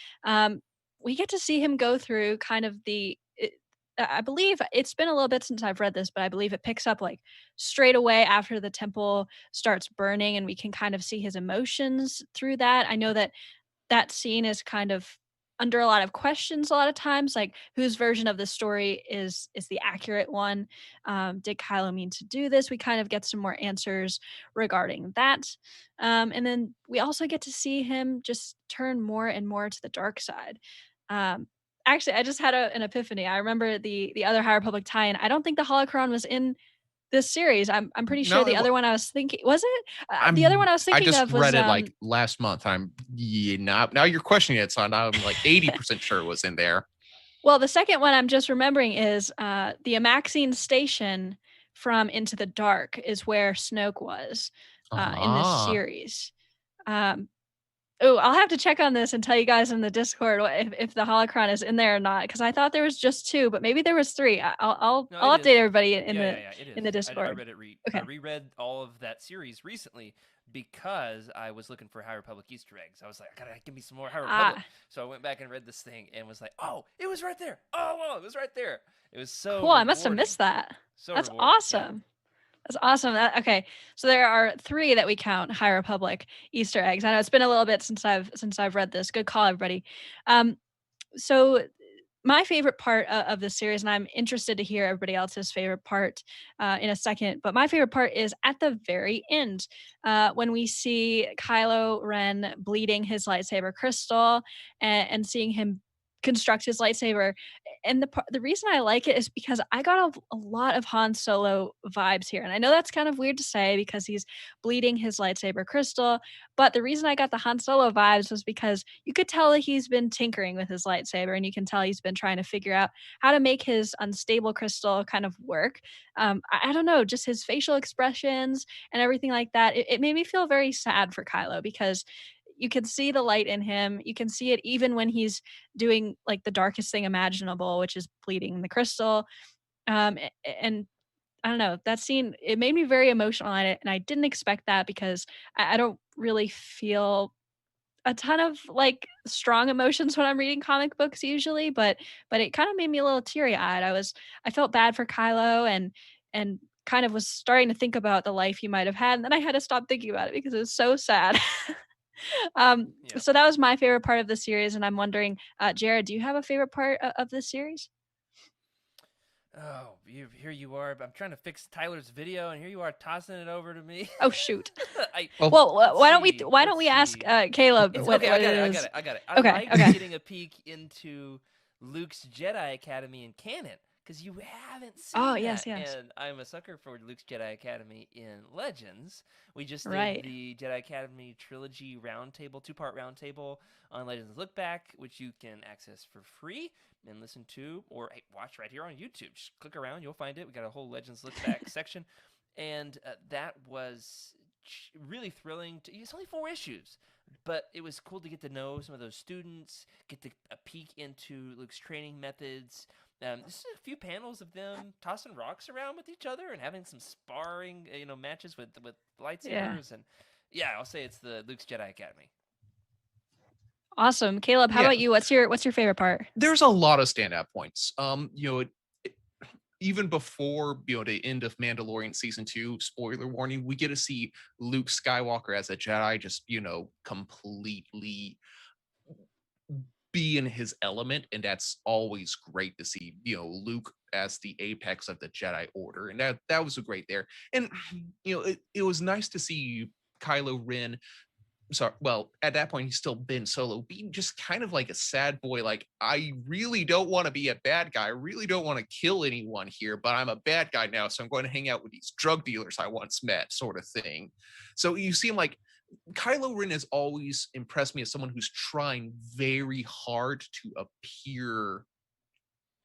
we get to see him go through kind of I believe it's been a little bit since I've read this, but I believe it picks up like straight away after the temple starts burning, and we can kind of see his emotions through that. I know that scene is kind of under a lot of questions a lot of times, like whose version of the story is the accurate one. Did Kylo mean to do this? We kind of get some more answers regarding that. And then we also get to see him just turn more and more to the dark side. Actually, I just had an epiphany. I remember the other High Republic tie-in. I don't think the holocron was in this series. I'm pretty sure No, the it other one I was thinking, was it? The other one I was I thinking just of was read it like last month. Now you're questioning it, so now I'm like 80% sure it was in there. well, the second one I'm just remembering is the Amaxine station from Into the Dark is where Snoke was in this series. I'll have to check on this and tell you guys in the Discord if the holocron is in there or not, because I thought there was just two, but maybe there was three. I'll No, update it is. everybody in It in the is. Discord. I read it. Okay. I reread all of that series recently because I was looking for High Republic Easter eggs. I was like, I gotta give me some more High Republic. So I went back and read this thing and was like, oh, it was right there. Oh, well, it was right there. It was so Cool. I must have missed that. So That's rewarding. awesome. That's awesome. Okay, so there are 3 that we count High Republic Easter eggs. I know it's been a little bit since I've read this. Good call, everybody. So my favorite part of the series, and I'm interested to hear everybody else's favorite part in a second, but my favorite part is at the very end when we see Kylo Ren bleeding his lightsaber crystal and seeing him construct his lightsaber. And the reason I like it is because I got a lot of Han Solo vibes here. And I know that's kind of weird to say because he's bleeding his lightsaber crystal, but the reason I got the Han Solo vibes was because you could tell that he's been tinkering with his lightsaber, and you can tell he's been trying to figure out how to make his unstable crystal kind of work. I don't know, just his facial expressions and everything like that. It made me feel very sad for Kylo because you can see the light in him. You can see it even when he's doing like the darkest thing imaginable, which is bleeding the crystal. And I don't know, that scene, it made me very emotional on it. And I didn't expect that because I don't really feel a ton of like strong emotions when I'm reading comic books usually, but it kind of made me a little teary-eyed. I felt bad for Kylo and kind of was starting to think about the life he might have had. And then I had to stop thinking about it because it was so sad. So that was my favorite part of the series, and I'm wondering, Jared, do you have a favorite part of this series? Oh, here you are. I'm trying to fix Tyler's video, and here you are tossing it over to me. Oh shoot! Well, why don't we ask Caleb? I got it. I like getting a peek into Luke's Jedi Academy in canon because you haven't seen that. Yes. And I'm a sucker for Luke's Jedi Academy in Legends. We just did the Jedi Academy trilogy roundtable, 2-part roundtable on Legends Look Back, which you can access for free and listen to, or watch right here on YouTube. Just click around, you'll find it. We got a whole Legends Look Back section, and that was really thrilling. It's only 4 issues, but it was cool to get to know some of those students, get a peek into Luke's training methods. Just a few panels of them tossing rocks around with each other and having some sparring, matches with lightsabers. And I'll say it's the Luke's Jedi Academy. Awesome. Caleb, how about you? What's your favorite part? There's a lot of standout points. Even before the end of Mandalorian season 2, spoiler warning, we get to see Luke Skywalker as a Jedi just completely be in his element, and that's always great to see. Luke as the apex of the Jedi Order, and that was great there. And it was nice to see Kylo Ren sorry, well, at that point he's still been Solo, being just kind of like a sad boy, like, I really don't want to be a bad guy, I really don't want to kill anyone here, but I'm a bad guy now, so I'm going to hang out with these drug dealers I once met, sort of thing. So you see him like, Kylo Ren has always impressed me as someone who's trying very hard to appear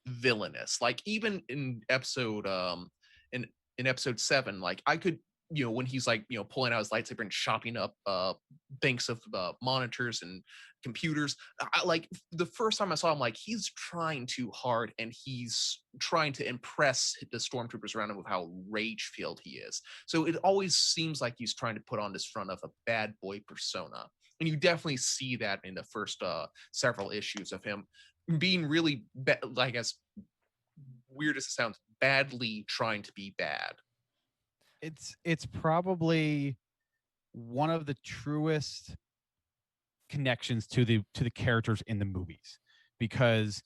villainous. Like even in in episode 7, like I could, when he's like, pulling out his lightsaber and chopping up banks of monitors and computers, like the first time I saw him, like he's trying too hard and he's trying to impress the stormtroopers around him with how rage filled he is. So it always seems like he's trying to put on this front of a bad boy persona, and you definitely see that in the first several issues of him being really like, as weird as it sounds, badly trying to be bad. It's probably one of the truest connections to the characters in the movies, because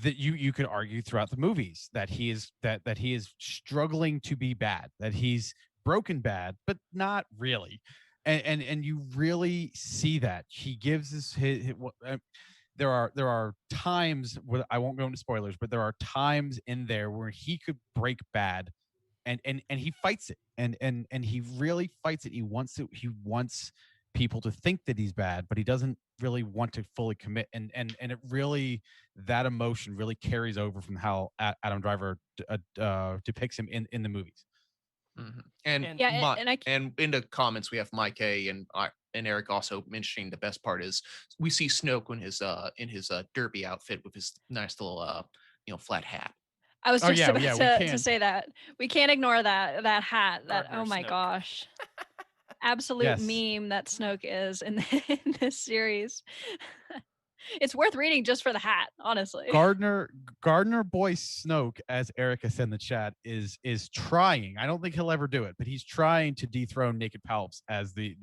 that you could argue throughout the movies that he is that he is struggling to be bad, that he's broken bad, but not really. And you really see that he gives his there are times where, I won't go into spoilers, but there are times in there where he could break bad, and he fights it, and he really fights it. He wants people to think that he's bad, but he doesn't really want to fully commit, and it really, that emotion really carries over from how Adam Driver depicts him in the movies. Mm-hmm. And Yeah, and in the comments we have Mike A and Eric also mentioning the best part is we see Snoke in his derby outfit with his nice little flat hat. I was just about to can't. say that we can't ignore that hat. That Gardner oh my Snoke. gosh, absolute Yes. meme that Snoke is in this series. It's worth reading just for the hat, honestly. Gardner Boy Snoke, as Erica said in the chat, is trying. I don't think he'll ever do it, but he's trying to dethrone Naked Palps as the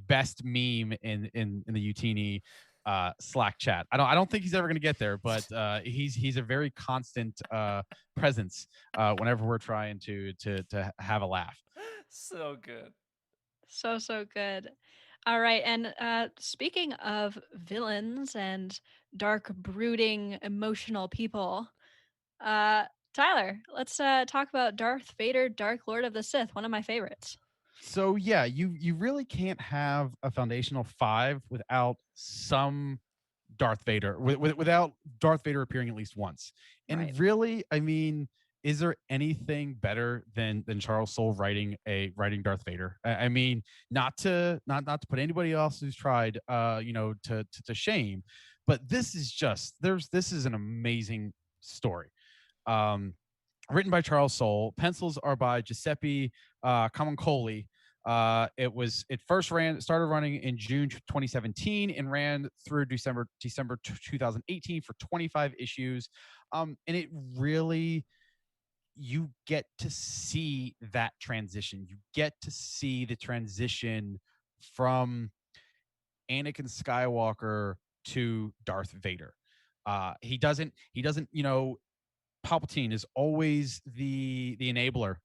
best meme in the Youtini Slack chat. I don't think he's ever going to get there, but he's a very constant presence whenever we're trying to have a laugh. So good. So good. All right, and speaking of villains and dark, brooding, emotional people, Tyler, let's talk about Darth Vader, Dark Lord of the Sith, one of my favorites. So yeah, you really can't have a foundational 5 without some Darth Vader, without Darth Vader appearing at least once. And Right. really, I mean, is there anything better than Charles Soule writing Darth Vader? I mean, not to put anybody else who's tried to shame, but this is an amazing story. Written by Charles Soule, pencils are by Giuseppe Camuncoli. It started running in June 2017 and ran through December 2018 for 25 issues. And it really, you get to see that transition. You get to see the transition from Anakin Skywalker to Darth Vader. He doesn't, Palpatine is always the enabler.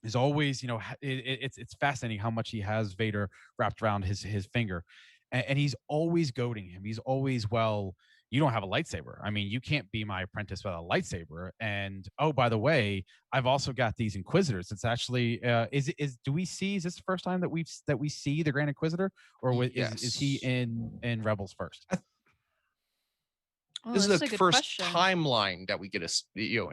Is always, it's fascinating how much he has Vader wrapped around his finger, and he's always goading him. He's always, well, you don't have a lightsaber. I mean, you can't be my apprentice without a lightsaber. And oh, by the way, I've also got these Inquisitors. It's actually is this the first time that we see the Grand Inquisitor, or is he in Rebels first? Oh, This is a the good first question. timeline that we get in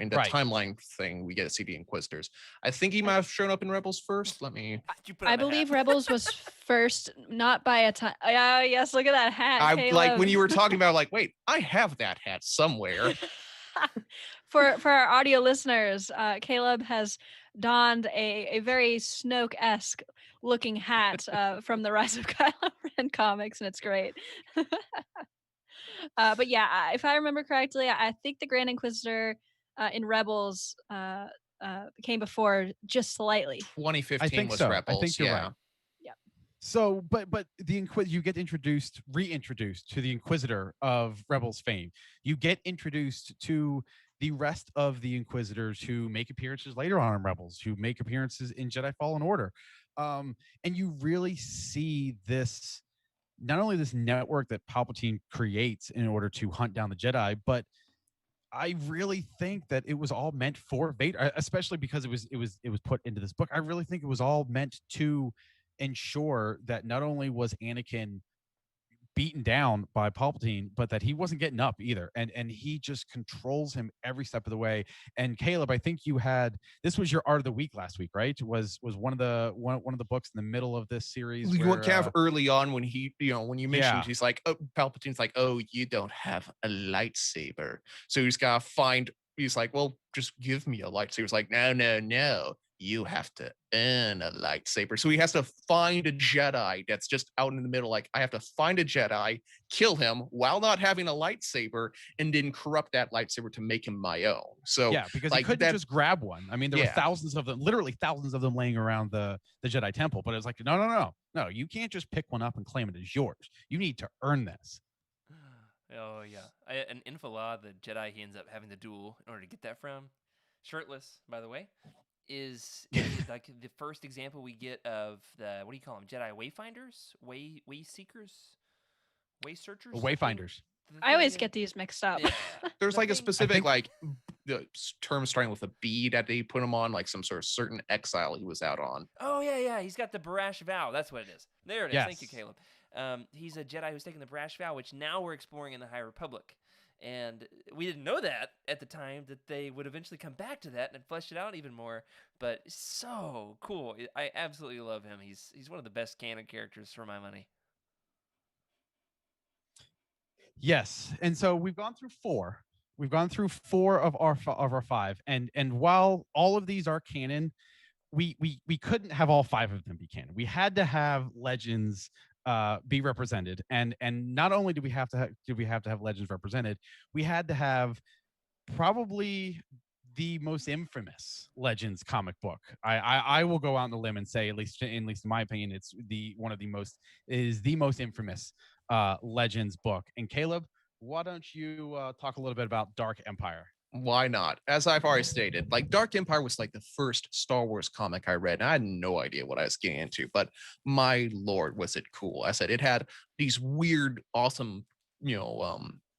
the Right. timeline thing, we get to see the Inquisitors. I think he might have shown up in Rebels first. Let me. I believe Rebels was first, not by a time. Yes, look at that hat. I Caleb. like when you were talking about, like, wait, I have that hat somewhere. For our audio listeners, Caleb has donned a very Snoke-esque looking hat from the Rise of Kylo Ren comics, and it's great. But yeah, if I remember correctly, I think the Grand Inquisitor in Rebels came before just slightly. 2015 was so. Rebels. I think you're yeah. right. So, but the you get reintroduced to the Inquisitor of Rebels fame. You get introduced to the rest of the Inquisitors who make appearances later on in Rebels, who make appearances in Jedi Fallen Order. And you really see this, not only this network that Palpatine creates in order to hunt down the Jedi, but I really think that it was all meant for Vader, especially because it was put into this book. I really think it was all meant to ensure that not only was Anakin beaten down by Palpatine, but that he wasn't getting up either. And he just controls him every step of the way. And Caleb, I think you had, this was your art of the week last week, right? Was one of the books in the middle of this series You where want Cav early on when he, when you mentioned, Yeah. he's like, oh, Palpatine's like, oh, you don't have a lightsaber. So he's got to find, he's like, well, just give me a lightsaber. He's like, no, no, no. You have to earn a lightsaber. So he has to find a Jedi that's just out in the middle. Like, I have to find a Jedi, kill him while not having a lightsaber, and then corrupt that lightsaber to make him my own. So yeah, because like he couldn't that, just grab one. I mean, there were Yeah. thousands of them, literally thousands of them laying around the Jedi Temple. But it was like, no, you can't just pick one up and claim it as yours. You need to earn this. Oh yeah, an Infala, the Jedi he ends up having to duel in order to get that from, shirtless, by the way, is like the first example we get of the, what do you call them, Jedi wayfinders, way seekers, way searchers, Wayfinders. I always get these mixed up. Yeah. there's The like a thing- specific think- like the term starting with a B that they put him on, like some sort of certain exile he was out on. Oh yeah, he's got the Barash vow. That's what it is. There it is. Thank you, Yes. Caleb. He's a Jedi who's taken the Barash vow, which now we're exploring in the High Republic. And we didn't know that at the time, that they would eventually come back to that and flesh it out even more. But it's so cool. I absolutely love him. He's one of the best canon characters for my money. Yes, and so we've gone through four. We've gone through four of our five, and while all of these are canon, we couldn't have all five of them be canon. We had to have legends be represented, and not only do we have to have legends represented, we had to have probably the most infamous Legends comic book. I will go out on the limb and say, at least in my opinion, it's the most infamous Legends book. And Caleb, why don't you talk a little bit about Dark Empire? Why not? As I've already stated, like Dark Empire was like the first Star Wars comic I read, and I had no idea what I was getting into, but my lord, was it cool. I said it had these weird, awesome,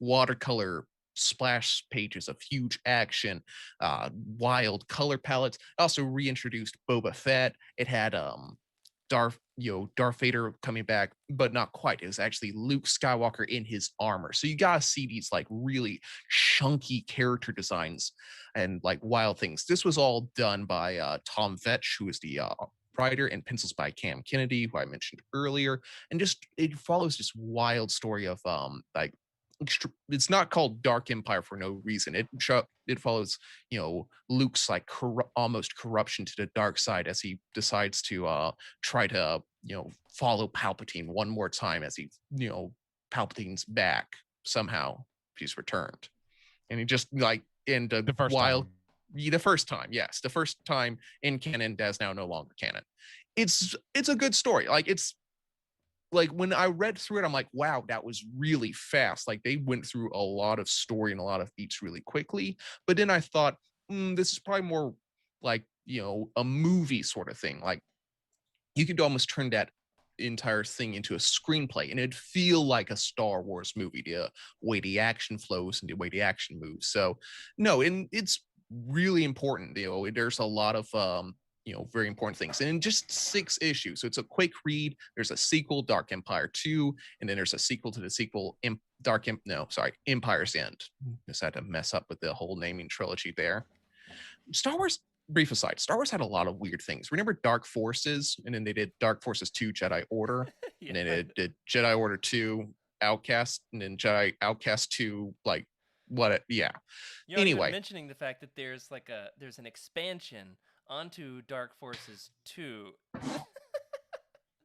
watercolor splash pages of huge action, wild color palettes. It also reintroduced Boba Fett. It had Darth Vader coming back, but not quite. It was actually Luke Skywalker in his armor. So you gotta see these like really chunky character designs and like wild things. This was all done by Tom Vetch, who is the writer, and pencils by Cam Kennedy, who I mentioned earlier. And just it follows this wild story of like it's not called Dark Empire for no reason. It follows Luke's like almost corruption to the dark side as he decides to try to follow Palpatine one more time as he Palpatine's back somehow. He's returned, and he just like in the first wild time. the first time, yes, the first time in canon that's now no longer canon. It's a good story. Like it's like when I read through it, I'm like, wow, that was really fast. Like they went through a lot of story and a lot of beats really quickly. But then I thought, this is probably more like, a movie sort of thing. Like you could almost turn that entire thing into a screenplay and it'd feel like a Star Wars movie, the way the action flows and the way the action moves. So no, and it's really important. There's a lot of very important things, and in just 6 issues, so it's a quick read. There's a sequel, Dark Empire 2, and then there's a sequel to the sequel, Empire's End. Just had to mess up with the whole naming trilogy there. Star Wars, brief aside, Star Wars had a lot of weird things. Remember Dark Forces, and then they did Dark Forces 2 Jedi Order, Yeah. and then it did Jedi Order 2 Outcast, and then Jedi Outcast 2 like what yeah. You're Anyway. even mentioning the fact that there's an expansion onto Dark Forces 2.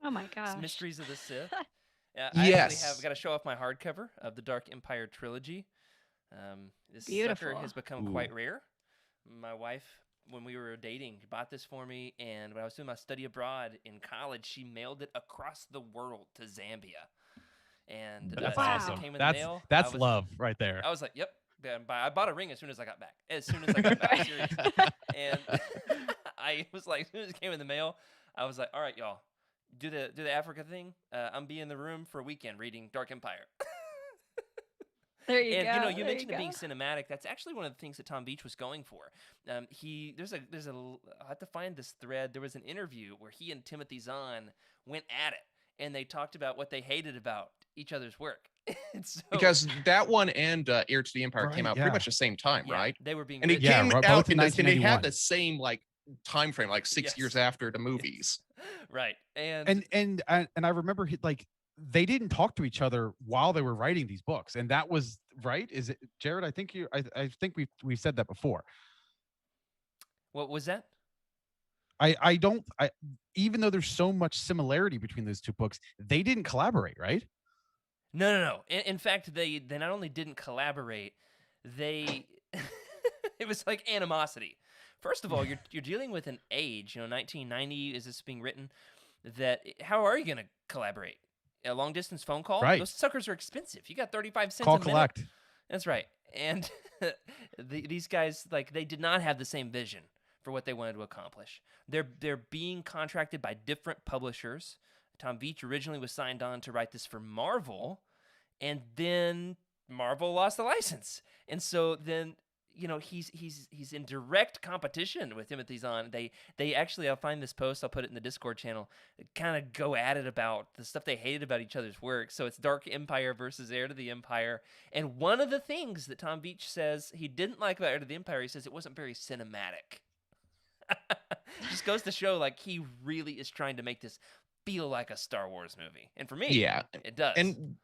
Oh my It's gosh. Mysteries of the Sith. I actually Yes. have got to show off my hardcover of the Dark Empire trilogy. This sucker Beautiful. has become quite rare. My wife, when we were dating, bought this for me, and when I was doing my study abroad in college, she mailed it across the world to Zambia. And That's Wow. as it awesome. came in the mail, I That's was- love right there. I was like, yep. I bought a ring as soon as I got back. As soon as I got back, seriously. And I was like, as soon as it came in the mail, I was like, all right, y'all, do the Africa thing. I'm be in the room for a weekend reading Dark Empire. There you And go. you know, you there mentioned you it being go. cinematic. That's actually one of the things that Tom Beach was going for. I have to find this thread. There was an interview where he and Timothy Zahn went at it, and they talked about what they hated about each other's work. And so, Because that one and Heir to the Empire came Right, out yeah. pretty much the same time, yeah, right? they were being And it rich. Yeah, came right, out both in and they had 1991. the same like time frame, like 6 years Yes. after the movies. Right. And And I remember like they didn't talk to each other while they were writing these books, and that was right. Is it, Jared? I think I think we've said that before. what was that? I don't. Even though there's so much similarity between those two books, they didn't collaborate, right? No. In fact, they not only didn't collaborate, they it was like animosity. First of all, you're dealing with an age, 1990 is this being written, that how are you going to collaborate? A long distance phone call? Right. Those suckers are expensive. You got 35 cents Call a minute. collect. That's right. And these guys, like, they did not have the same vision for what they wanted to accomplish. They're being contracted by different publishers. Tom Veitch originally was signed on to write this for Marvel, and then Marvel lost the license. And so then, he's in direct competition with Timothy Zahn. They actually, I'll find this post, I'll put it in the Discord channel, kind of go at it about the stuff they hated about each other's work. So it's Dark Empire versus Heir to the Empire. And one of the things that Tom Veitch says he didn't like about Heir to the Empire, he says it wasn't very cinematic. Just goes to show, like, he really is trying to make this feel like a Star Wars movie. And for me, Yeah. it does. And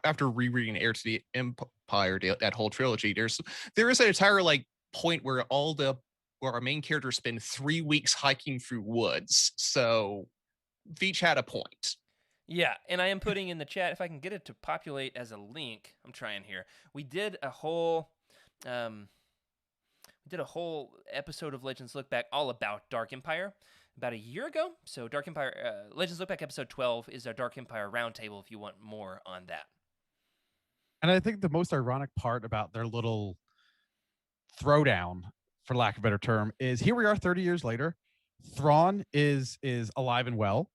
after rereading Heir to the Empire, that whole trilogy, there is an entire like point where where our main characters spend 3 weeks hiking through woods. So Veitch had a point. Yeah, and I am putting in the chat, if I can get it to populate as a link, I'm trying here. We did a whole episode of Legends Look Back all about Dark Empire about a year ago. So Dark Empire, Legends Look Back episode 12 is our Dark Empire roundtable if you want more on that. And I think the most ironic part about their little throwdown, for lack of a better term, is here we are 30 years later. Thrawn is alive and well.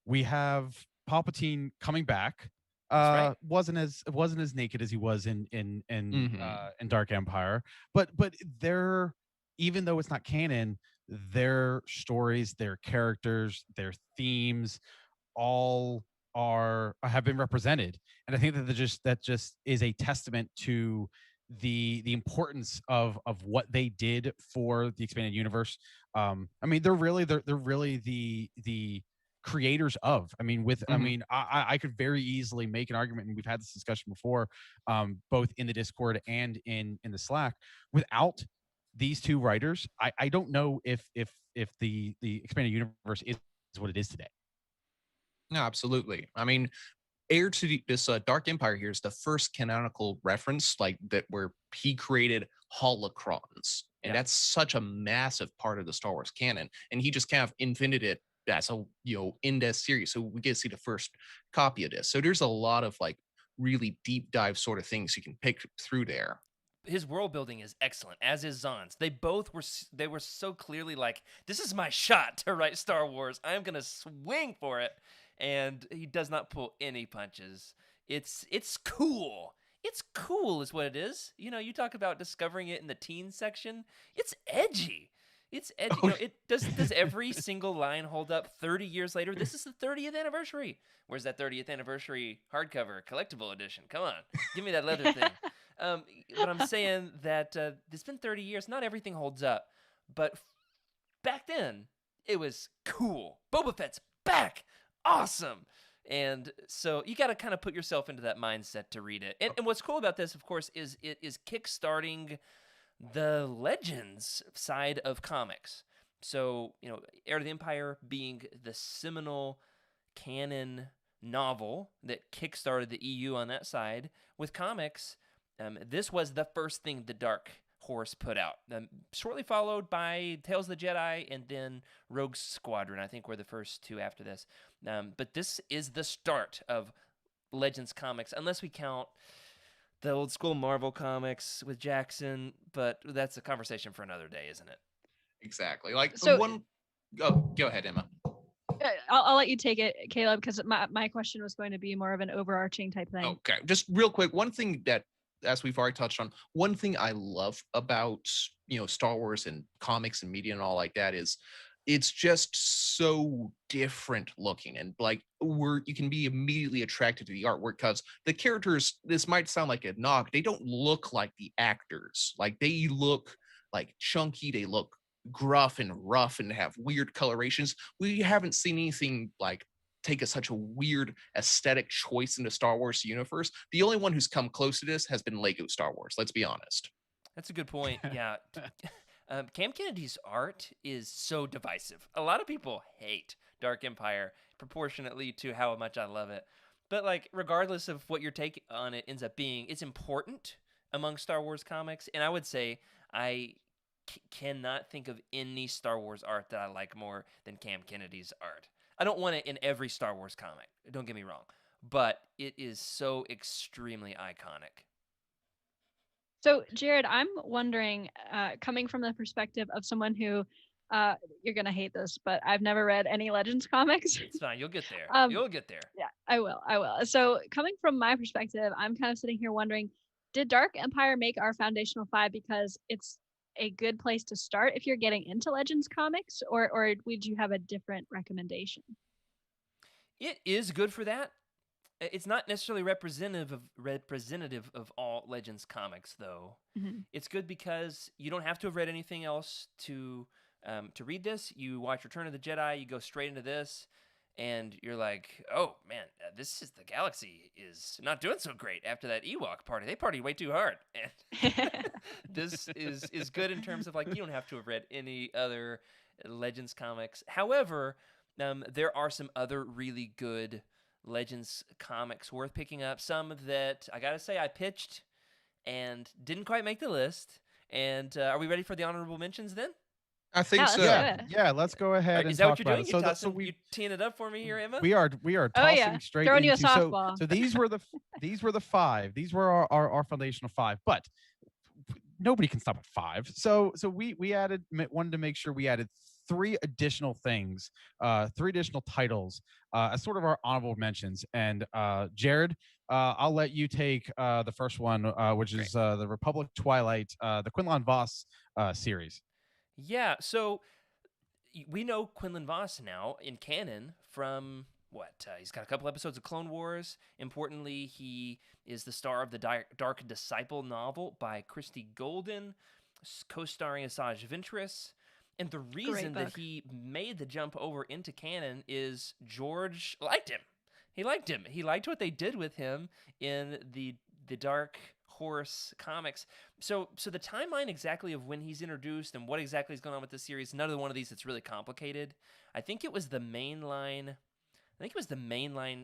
We have Palpatine coming back. That's right. Wasn't as naked as he was in Dark Empire, but they're, even though it's not canon, their stories, their characters, their themes, all have been represented, and I think that just is a testament to the importance of what they did for the expanded universe. I mean, they're really the creators of. I mean, I could very easily make an argument, and we've had this discussion before, both in the Discord and in the Slack. Without these two writers, I don't know if the expanded universe is what it is today. No, absolutely. I mean, Heir to this Dark Empire here is the first canonical reference like that where he created holocrons, and that's such a massive part of the Star Wars canon, and he just kind of invented it as a in this series, so we get to see the first copy of this. So there's a lot of like really deep dive sort of things you can pick through there. His world building is excellent, as is Zahn's. They were so clearly like, this is my shot to write Star Wars. I'm gonna swing for it. And he does not pull any punches. It's cool. It's cool is what it is. You talk about discovering it in the teen section. It's edgy. It's edgy. It does every single line hold up 30 years later? This is the 30th anniversary. Where's that 30th anniversary hardcover collectible edition? Come on. Give me that leather thing. But I'm saying that it's been 30 years. Not everything holds up. But back then, it was cool. Boba Fett's back. Awesome. And so you got to kind of put yourself into that mindset to read it. And what's cool about this, of course, is it is kickstarting the Legends side of comics. So, Heir to the Empire being the seminal canon novel that kickstarted the EU on that side. With comics, this was the first thing the Dark Horse put out, shortly followed by Tales of the Jedi, and then Rogue Squadron, I think, were the first two after this. But this is the start of Legends comics, unless we count the old school Marvel comics with Jackson, but that's a conversation for another day, isn't it? Exactly. Like So- one. Oh, go ahead, Emma. I'll let you take it, Caleb, because my question was going to be more of an overarching type thing. Okay, just real quick, one thing that, as we've already touched on, one thing I love about Star Wars and comics and media and all like that is it's just so different looking, and like you can be immediately attracted to the artwork because the characters, this might sound like a knock, they don't look like the actors. Like they look like chunky, they look gruff and rough and have weird colorations. We haven't seen anything like take such a weird aesthetic choice in the Star Wars universe. The only one who's come close to this has been Lego Star Wars. Let's be honest. That's a good point. Yeah. Cam Kennedy's art is so divisive. A lot of people hate Dark Empire proportionately to how much I love it. But like, regardless of what your take on it ends up being, it's important among Star Wars comics. And I would say I cannot think of any Star Wars art that I like more than Cam Kennedy's art. I don't want it in every Star Wars comic, don't get me wrong, but it is so extremely iconic. So, Jared, I'm wondering, coming from the perspective of someone who, you're going to hate this, but I've never read any Legends comics. It's fine. You'll get there. You'll get there. Yeah, I will. So, coming from my perspective, I'm kind of sitting here wondering, did Dark Empire make our foundational 5 because it's a good place to start if you're getting into Legends comics, or would you have a different recommendation? It is good for that. It's not necessarily representative of all Legends comics, though. Mm-hmm. It's good because you don't have to have read anything else to read this. You watch Return of the Jedi, you go straight into this, and you're like, oh man, the galaxy is not doing so great after that Ewok party. They partied way too hard. And this is good in terms of like you don't have to have read any other Legends comics. However, there are some other really good Legends comics worth picking up. Some that I gotta say I pitched and didn't quite make the list. And are we ready for the honorable mentions then? I think so. Yeah, let's go ahead and is that talk what you're about doing? it. So You teeing it up for me here, Emma? we are tossing straight throwing into you a softball. So these were the 5. These were our foundational 5. But nobody can stop at 5. So we wanted to make sure we added 3 additional things, 3 additional titles as sort of our honorable mentions. And Jared, I'll let you take the first one, which is the Republic Twilight, the Quinlan Vos series. Yeah, so we know Quinlan Vos now in canon from what? He's got a couple episodes of Clone Wars. Importantly, he is the star of the Dark Disciple novel by Christy Golden, co-starring Asajj Ventress. And the reason that he made the jump over into canon is George liked him. He liked him. He liked what they did with him in the Dark Horse comics. So the timeline exactly of when he's introduced and what exactly is going on with this series, none of one of these that's really complicated. I think it was the mainline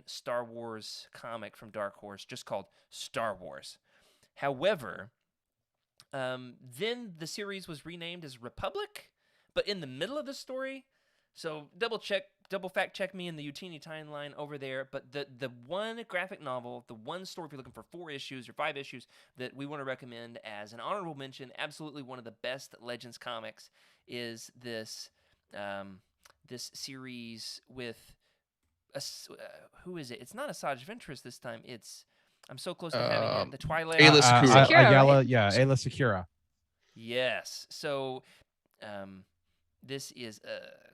Star Wars comic from Dark Horse just called Star Wars. However, then the series was renamed as Republic, but in the middle of the story, so double fact check me in the Youtini timeline over there, but the one graphic novel, the one story if you're looking for 4 issues or 5 issues that we want to recommend as an honorable mention, absolutely one of the best Legends comics, is this this series with who is it? It's not Asajj Ventress this time. I'm so close to having it. The Twilight. Ayla Secura. Ayala, yeah, Ayla Secura. Yes. So this is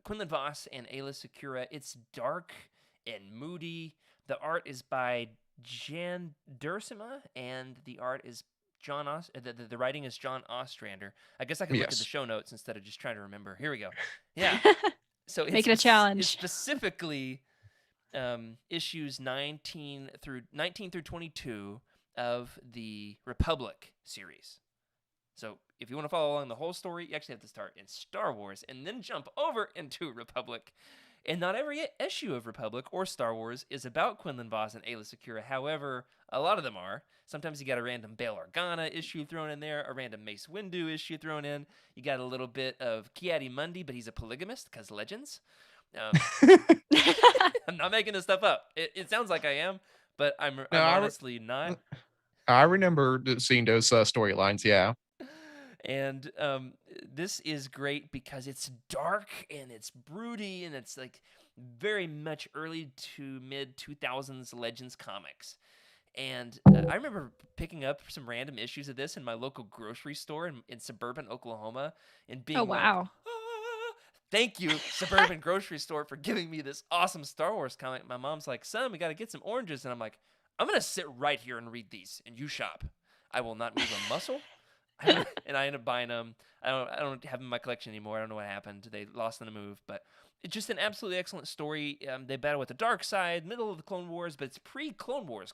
Quinlan Vos and Ayla Secura. It's dark and moody. The art is by Jan Duursema, and the art is John the writing is John Ostrander. I guess I could look at the show notes instead of just trying to remember. Here we go. Yeah. So make it a challenge. It's specifically issues 19 through 22 of the Republic series. So if you want to follow along the whole story, you actually have to start in Star Wars and then jump over into Republic. And not every issue of Republic or Star Wars is about Quinlan Vos and Ayla Secura. However, a lot of them are. Sometimes you got a random Bail Organa issue thrown in there, a random Mace Windu issue thrown in. You got a little bit of Ki-Adi-Mundi, but he's a polygamist because Legends. I'm not making this stuff up. It sounds like I am, but I'm honestly not. I remember seeing those storylines, yeah. And this is great because it's dark and it's broody and it's like very much early to mid 2000s Legends comics. And I remember picking up some random issues of this in my local grocery store in suburban Oklahoma and Oh being like, wow. "Ah, thank you, suburban grocery store, for giving me this awesome Star Wars comic." My mom's like, "Son, we got to get some oranges." And I'm like, "I'm going to sit right here and read these, and you shop. I will not move a muscle." And I ended up buying them. I don't have them in my collection anymore. I don't know what happened. They lost in the move, but it's just an absolutely excellent story. They battle with the dark side, middle of the Clone Wars, but it's pre-Clone Wars,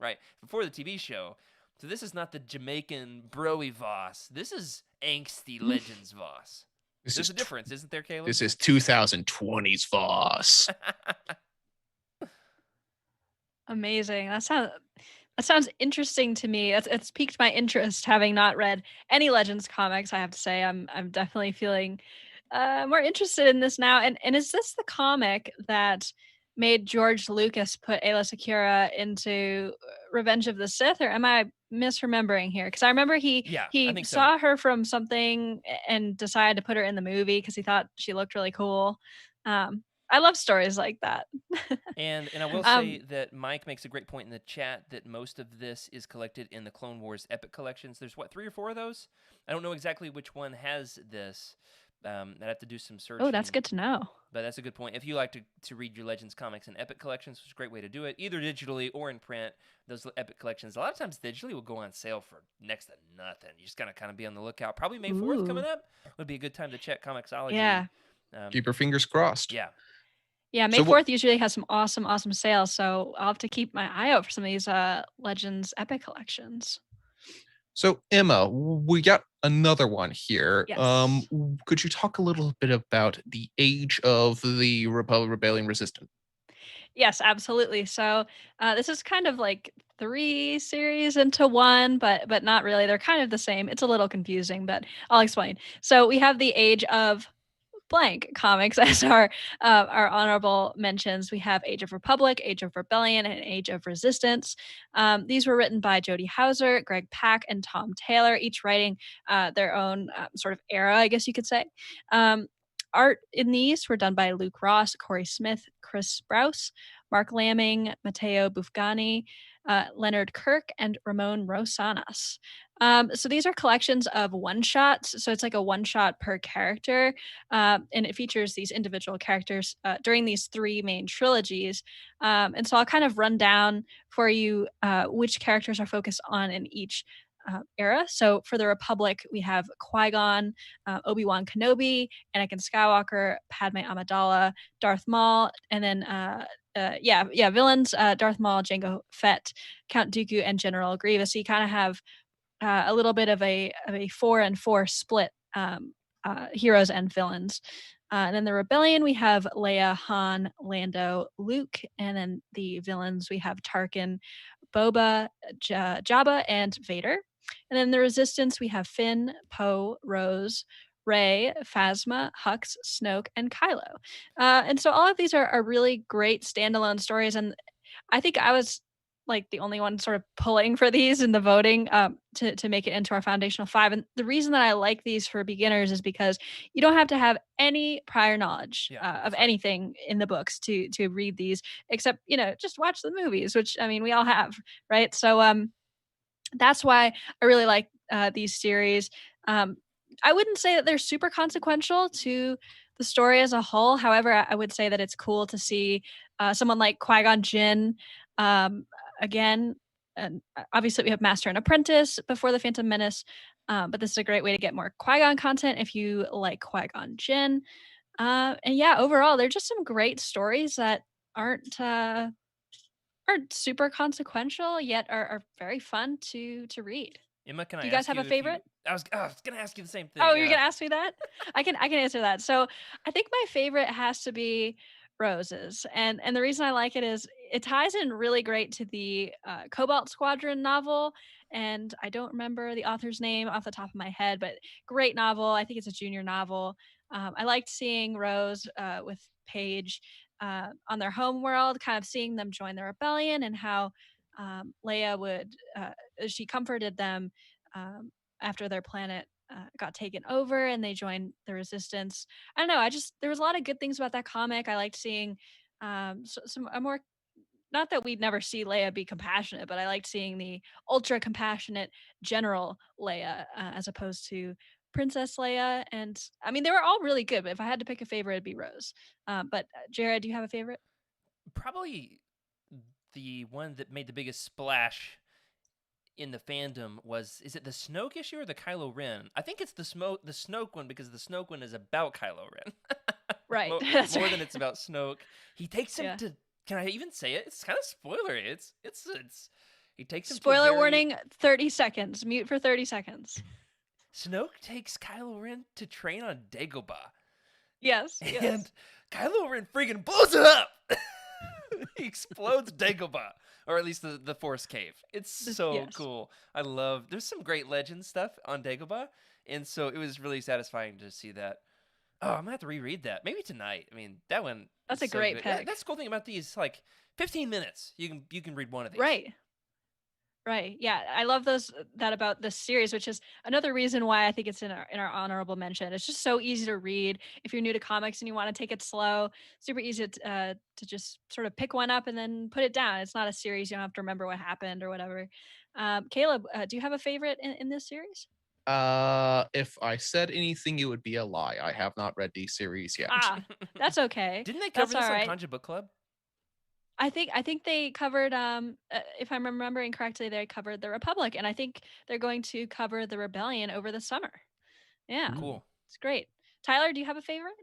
right? Before the TV show. So this is not the Jamaican broy Voss. This is angsty Legends Voss. There's a difference, isn't there, Caleb? This is 2020's Voss. Amazing. That sounds interesting to me. It's piqued my interest, having not read any Legends comics. I have to say, I'm definitely feeling more interested in this now. And is this the comic that made George Lucas put Aayla Secura into Revenge of the Sith, or am I misremembering here? Because I remember Yeah, I he think so. saw her from something and decided to put her in the movie because he thought she looked really cool. I love stories like that. And I will say that Mike makes a great point in the chat that most of this is collected in the Clone Wars Epic collections. There's 3 or 4 of those. I don't know exactly which one has this. I'd have to do some searching. Oh, that's good to know. But that's a good point. If you like to read your Legends comics in Epic collections, it's a great way to do it, either digitally or in print. Those Epic collections, a lot of times digitally, will go on sale for next to nothing. You just gotta kind of be on the lookout. Probably May 4th coming up would be a good time to check Comixology. Yeah. Keep your fingers crossed. Yeah. Yeah, May 4th usually has some awesome sales, so I'll have to keep my eye out for some of these Legends Epic collections. So Emma, we got another one here. Yes. Could you talk a little bit about the age of the Rebellion Resistance? Yes, absolutely. So this is kind of like 3 series into one, but not really. They're kind of the same. It's a little confusing, but I'll explain. So we have the Age of blank comics as our honorable mentions. We have Age of Republic, Age of Rebellion, and Age of Resistance. These were written by Jody Houser, Greg Pak, and Tom Taylor, each writing their own sort of era, I guess you could say. Art in these were done by Luke Ross, Corey Smith, Chris Sprouse, Mark Lamming, Matteo Buffgani, Leonard Kirk, and Ramon Rosanas. So these are collections of one-shots. So it's like a one-shot per character. And it features these individual characters during these 3 main trilogies. And so I'll kind of run down for you which characters are focused on in each era. So for the Republic, we have Qui-Gon, Obi-Wan Kenobi, Anakin Skywalker, Padme Amidala, Darth Maul, and then villains, Darth Maul, Jango Fett, Count Dooku, and General Grievous. So you kind of have a little bit of a 4 and 4 split, heroes and villains. And then the Rebellion, we have Leia, Han, Lando, Luke, and then the villains, we have Tarkin, Boba, Jabba, and Vader. And then the Resistance, we have Finn, Poe, Rose, Rey, Phasma, Hux, Snoke, and Kylo. And so all of these are really great standalone stories. And I think I was like the only one sort of pulling for these in the voting to make it into our foundational 5. And the reason that I like these for beginners is because you don't have to have any prior knowledge of anything in the books to read these, except, just watch the movies, which, I mean, we all have, right? So that's why I really like these series. I wouldn't say that they're super consequential to the story as a whole. However, I would say that it's cool to see someone like Qui-Gon Jinn again. And obviously, we have Master and Apprentice before the Phantom Menace, but this is a great way to get more Qui-Gon content if you like Qui-Gon Jinn. And yeah, overall, they're just some great stories that aren't super consequential yet are very fun to read. Emma, can I Do you guys ask have you a favorite? I was gonna ask you the same thing. Oh, you're gonna ask me that? I can answer that. So I think my favorite has to be Roses, and the reason I like it is it ties in really great to the Cobalt Squadron novel, and I don't remember the author's name off the top of my head, but great novel. I think it's a junior novel. I liked seeing Rose with Paige on their home world, kind of seeing them join the rebellion, and how Leia would she comforted them after their planet got taken over and they joined the Resistance. I don't know. There was a lot of good things about that comic. I liked seeing some a more, not that we'd never see Leia be compassionate, but I liked seeing the ultra compassionate General Leia as opposed to Princess Leia. And I mean, they were all really good, but if I had to pick a favorite, it'd be Rose. But Jared, do you have a favorite? Probably the one that made the biggest splash in the fandom is it the Snoke issue or the Kylo Ren? I think it's the Snoke one, because the Snoke one is about Kylo Ren. Right. More than it's about Snoke. He takes him Yeah. to, can I even say it? It's kind of spoilery. It's he takes him to a Spoiler very- warning, 30 seconds. Mute for 30 seconds. Snoke takes Kylo Ren to train on Dagobah. Yes. And Yes. Kylo Ren freaking blows it up. He explodes Dagobah, or at least the Force Cave. It's so Yes. cool. There's some great legend stuff on Dagobah, and so it was really satisfying to see that. Oh, I'm gonna have to reread that maybe tonight. I mean, that one. That's is a so great good. pick. That's the cool thing about these. Like 15 minutes, you can read one of these. Right. Right. Yeah. I love that about this series, which is another reason why I think it's in our honorable mention. It's just so easy to read. If you're new to comics and you want to take it slow, super easy to just sort of pick one up and then put it down. It's not a series. You don't have to remember what happened or whatever. Caleb, do you have a favorite in this series? If I said anything, it would be a lie. I have not read these series yet. That's okay. Didn't they That's cover this all on right. Conja Book Club? I think they covered if I'm remembering correctly, they covered the Republic, and I think they're going to cover the Rebellion over the summer. Yeah. Cool. It's great. Tyler, do you have a favorite?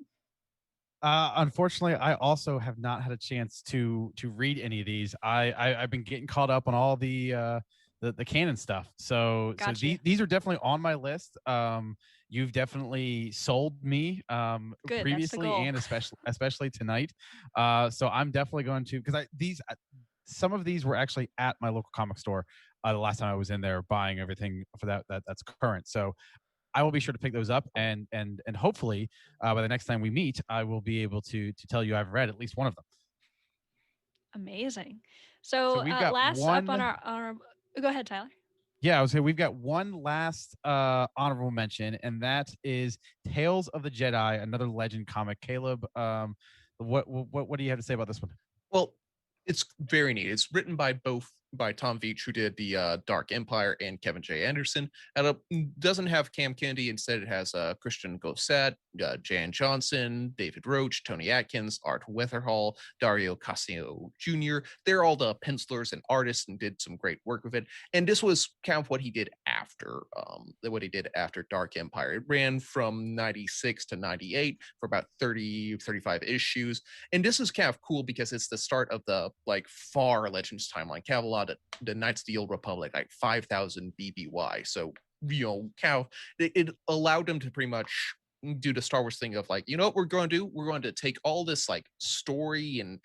Unfortunately, I also have not had a chance to read any of these. I've been getting caught up on all the canon stuff. So Gotcha. these are definitely on my list. You've definitely sold me Good, that's the previously goal. and especially tonight. So I'm definitely going to, because some of these were actually at my local comic store the last time I was in there buying everything for that's current. So I will be sure to pick those up, and hopefully by the next time we meet, I will be able to tell you I've read at least one of them. Amazing. So, we've got last up on one- our go ahead, Tyler. Yeah, I would say we've got one last honorable mention, and that is Tales of the Jedi, another legend comic. Caleb, what do you have to say about this one? Well, it's very neat. It's written by Tom Veitch, who did the Dark Empire, and Kevin J. Anderson. And it doesn't have Cam Kennedy. Instead, it has Christian Gossett, Jan Johnson, David Roach, Tony Atkins, Art Weatherhall, Dario Castillo Jr. They're all the pencilers and artists and did some great work with it. And this was kind of what he did after Dark Empire. It ran from 96 to 98 for about 35 issues. And this is kind of cool because it's the start of the far Legends timeline. Kind of a lot of the Knights of the Old Republic, like 5,000 BBY. So, it allowed them to pretty much do the Star Wars thing of what we're going to do? We're going to take all this story and,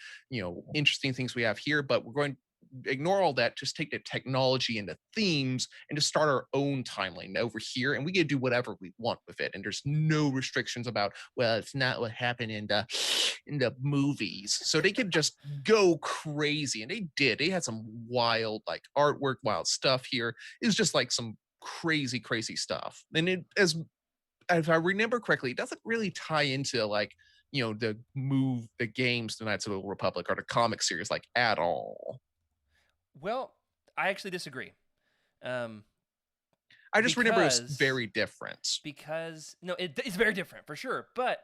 interesting things we have here, but we're going to ignore all that, just take the technology and the themes and just start our own timeline over here, and we can do whatever we want with it, and there's no restrictions about, well, it's not what happened in the movies. So they could just go crazy, and they had some wild artwork, wild stuff here. It's just some crazy stuff. And it, as if I remember correctly, it doesn't really tie into the games, the Knights of the Old Republic, or the comic series at all. Well, I actually disagree. I just remember it was very different. Because it's very different for sure. But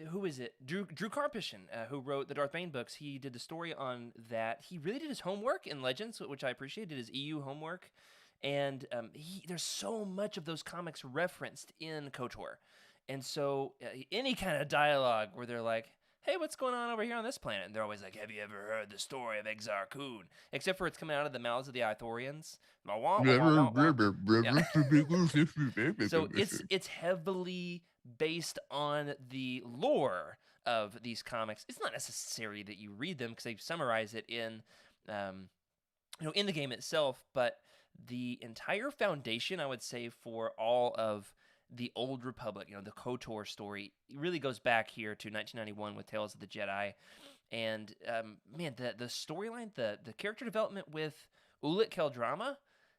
who is it? Drew Karpyshyn, who wrote the Darth Bane books. He did the story on that. He really did his homework in Legends, which I appreciated, his EU homework. And there's so much of those comics referenced in KOTOR. And so any kind of dialogue where they're like, hey, what's going on over here on this planet? And they're always like, have you ever heard the story of Exar Kun? Except for it's coming out of the mouths of the Ithorians. Yeah. So it's heavily based on the lore of these comics. It's not necessary that you read them because they summarize it in the game itself, but the entire foundation, I would say, for all of the Old Republic, the KOTOR story, really goes back here to 1991 with Tales of the Jedi. And, man, the storyline, the character development with Ulit Keldrama,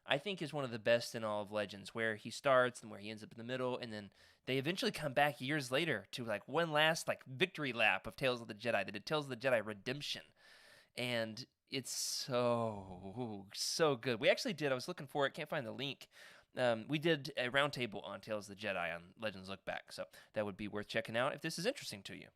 I think is one of the best in all of Legends, where he starts and where he ends up in the middle, and then they eventually come back years later to like one last like victory lap of Tales of the Jedi. They did Tales of the Jedi Redemption, and it's so good. We actually did. I was looking for it, can't find the link. We did a roundtable on Tales of the Jedi on Legends Look Back, so that would be worth checking out if this is interesting to you.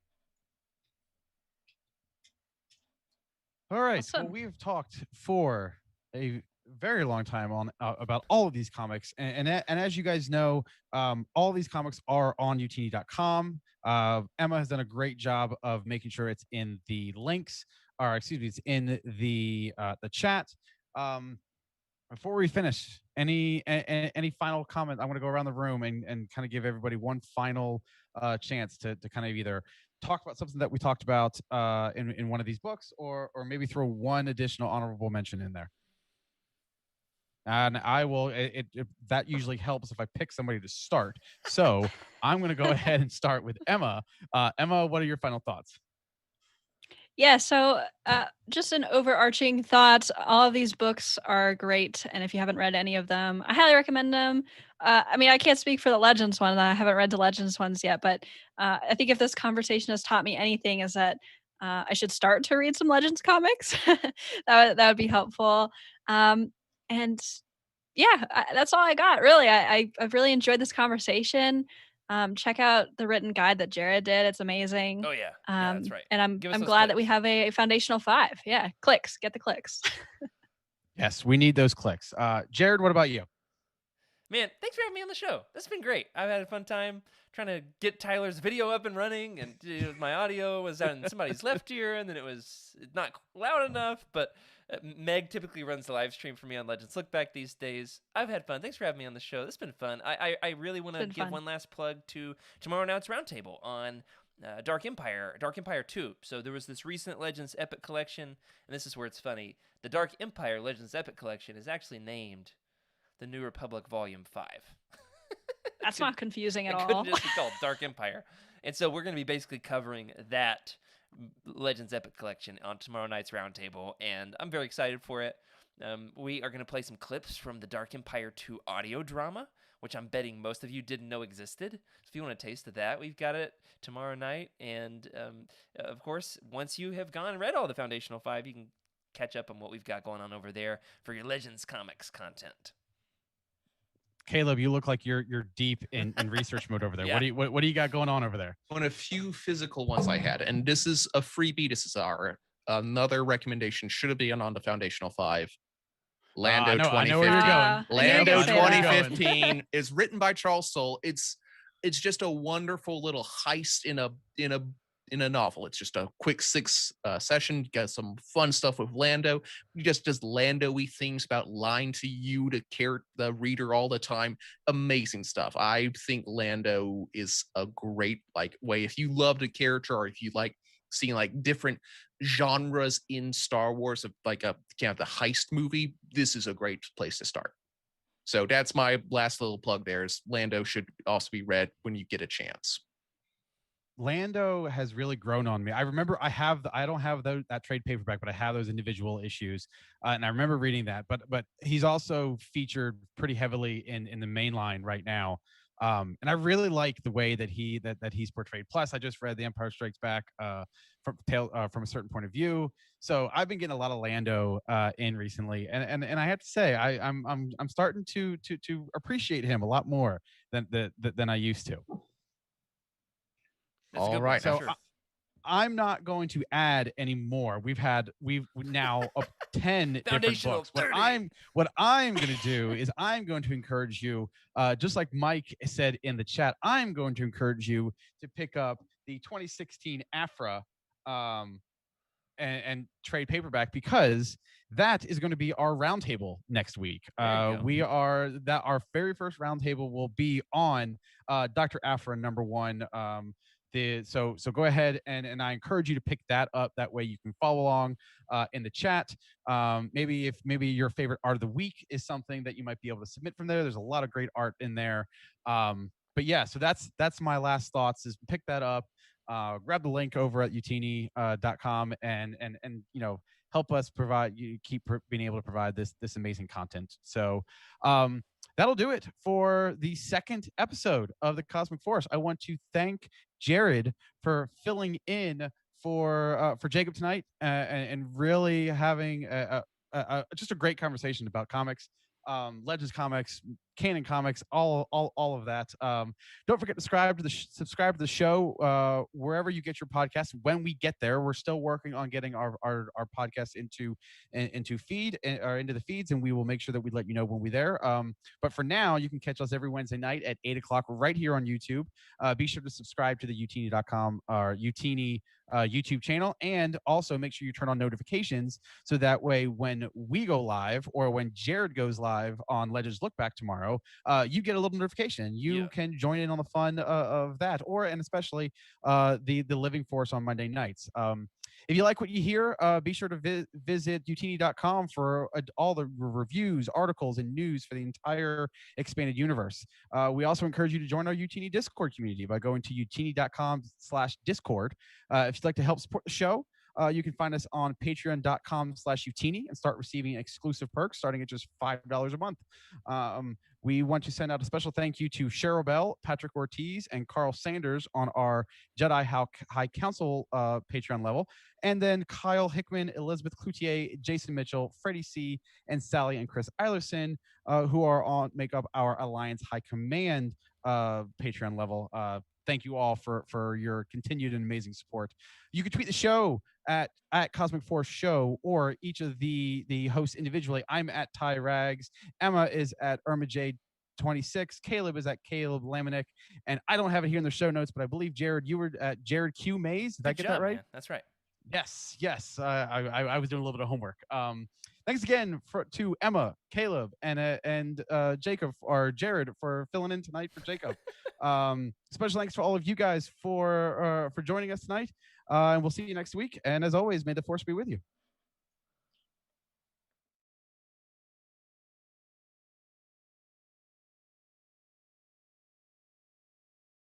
All right. Awesome. Well, we've talked for a very long time on about all of these comics, and as you guys know, all these comics are on Youtini.com. Emma has done a great job of making sure it's in the links, or excuse me, it's in the chat. Before we finish, any final comment? I want to go around the room and kind of give everybody one final chance to kind of either talk about something that we talked about in one of these books, or maybe throw one additional honorable mention in there. And I will. That usually helps if I pick somebody to start. So I'm going to go ahead and start with Emma. Emma, what are your final thoughts? Yeah, so just an overarching thought. All of these books are great, and if you haven't read any of them, I highly recommend them. I mean, I can't speak for the Legends one. I haven't read the Legends ones yet, but I think if this conversation has taught me anything, is that I should start to read some Legends comics. That would be helpful. And yeah, that's all I got. Really, I've really enjoyed this conversation. Check out the written guide that Jared did. It's amazing. Oh yeah, yeah, that's right. And I'm Give us I'm those glad that we clicks. have a foundational 5. Yeah, clicks. Get the clicks. Yes, we need those clicks. Jared, what about you? Man, thanks for having me on the show. This has been great. I've had a fun time trying to get Tyler's video up and running, and my audio was out in somebody's left ear, and then it was not loud enough. But Meg typically runs the live stream for me on Legends Look Back these days. I've had fun. Thanks for having me on the show. This has been fun. I really want to give fun. one last plug to Tomorrow Night's Roundtable on Dark Empire 2. So there was this recent Legends Epic Collection, and this is where it's funny. The Dark Empire Legends Epic Collection is actually named The New Republic Volume 5. That's not confusing at It all. couldn't just be called Dark Empire. And so we're going to be basically covering that Legends Epic Collection on tomorrow night's roundtable, and I'm very excited for it. We are going to play some clips from the Dark Empire 2 audio drama, which I'm betting most of you didn't know existed. So if you want a taste of that, we've got it tomorrow night. And of course, once you have gone and read all the Foundational 5, you can catch up on what we've got going on over there for your Legends comics content. Caleb, you look like you're deep in research mode over there. Yeah. What do you got going on over there? On a few physical ones I had, and this is a freebie. This is our another recommendation. Should have been on the Foundational 5. Lando I know where you're 2015. going. Lando I knew you were gonna say that. 2015 is written by Charles Soule. It's just a wonderful little heist in a novel. It's just a quick 6 session. You got some fun stuff with Lando. He just does Lando-y things about lying to you, to the reader all the time. Amazing stuff. I think Lando is a great way. If you love the character, or if you like seeing different genres in Star Wars of the heist movie, this is a great place to start. So that's my last little plug there. Is Lando should also be read when you get a chance. Lando has really grown on me. I remember I don't have that trade paperback, but I have those individual issues, and I remember reading that. But he's also featured pretty heavily in the main line right now, and I really like the way that he's portrayed. Plus, I just read The Empire Strikes Back from a certain point of view, so I've been getting a lot of Lando in recently, and I have to say I'm starting to appreciate him a lot more than I used to. That's a good All one, right. for So sure. I'm not going to add any more. We've now up 10 different Foundational books. 30. What I'm going to do is I'm going to encourage you, just like Mike said in the chat, I'm going to encourage you to pick up the 2016 Afra and trade paperback, because that is going to be our roundtable next week. There you go. Our very first roundtable will be on Dr. Afra #1. So go ahead and I encourage you to pick that up. That way you can follow along in the chat. Maybe your favorite art of the week is something that you might be able to submit from there. There's a lot of great art in there. But yeah, so that's my last thoughts, is pick that up. Grab the link over at Youtini.com and help us being able to provide this amazing content. So that'll do it for the second episode of the Cosmic Force. I want to thank Jared for filling in for Jacob tonight, and really having just a great conversation about comics, Legends comics, canon comics, all of that. Don't forget to subscribe to the show wherever you get your podcasts. When we get there, we're still working on getting our podcast into feed or into the feeds, and we will make sure that we let you know when we're there. But for now, you can catch us every Wednesday night at 8:00 right here on YouTube. Be sure to subscribe to the Youtini.com or Youtini YouTube channel, and also make sure you turn on notifications so that way when we go live or when Jared goes live on Legends Look Back tomorrow, you get a little notification. You can join in on the fun of that, and especially the Living Force on Monday nights. If you like what you hear, be sure to visit Youtini.com for all the reviews, articles, and news for the entire expanded universe. We also encourage you to join our Youtini Discord community by going to Youtini.com/Discord. If you'd like to help support the show, you can find us on patreon.com/Youtini and start receiving exclusive perks starting at just $5 a month. We want to send out a special thank you to Cheryl Bell, Patrick Ortiz, and Carl Sanders on our Jedi High Council Patreon level. And then Kyle Hickman, Elizabeth Cloutier, Jason Mitchell, Freddie C., and Sally and Chris Eilerson, who make up our Alliance High Command Patreon level. Thank you all for your continued and amazing support. You can tweet the show at Cosmic Force Show, or each of the hosts individually. I'm at Ty Rags. Emma is at Irma J 26. Caleb is at Caleb Lamanik. And I don't have it here in the show notes, but I believe Jared, you were at Jared Q Mays. Did I get that right? Man. That's right. Yes. I was doing a little bit of homework. Thanks again to Emma, Caleb, and Jacob or Jared for filling in tonight for Jacob. Special thanks to all of you guys for joining us tonight. And we'll see you next week. And as always, may the Force be with you.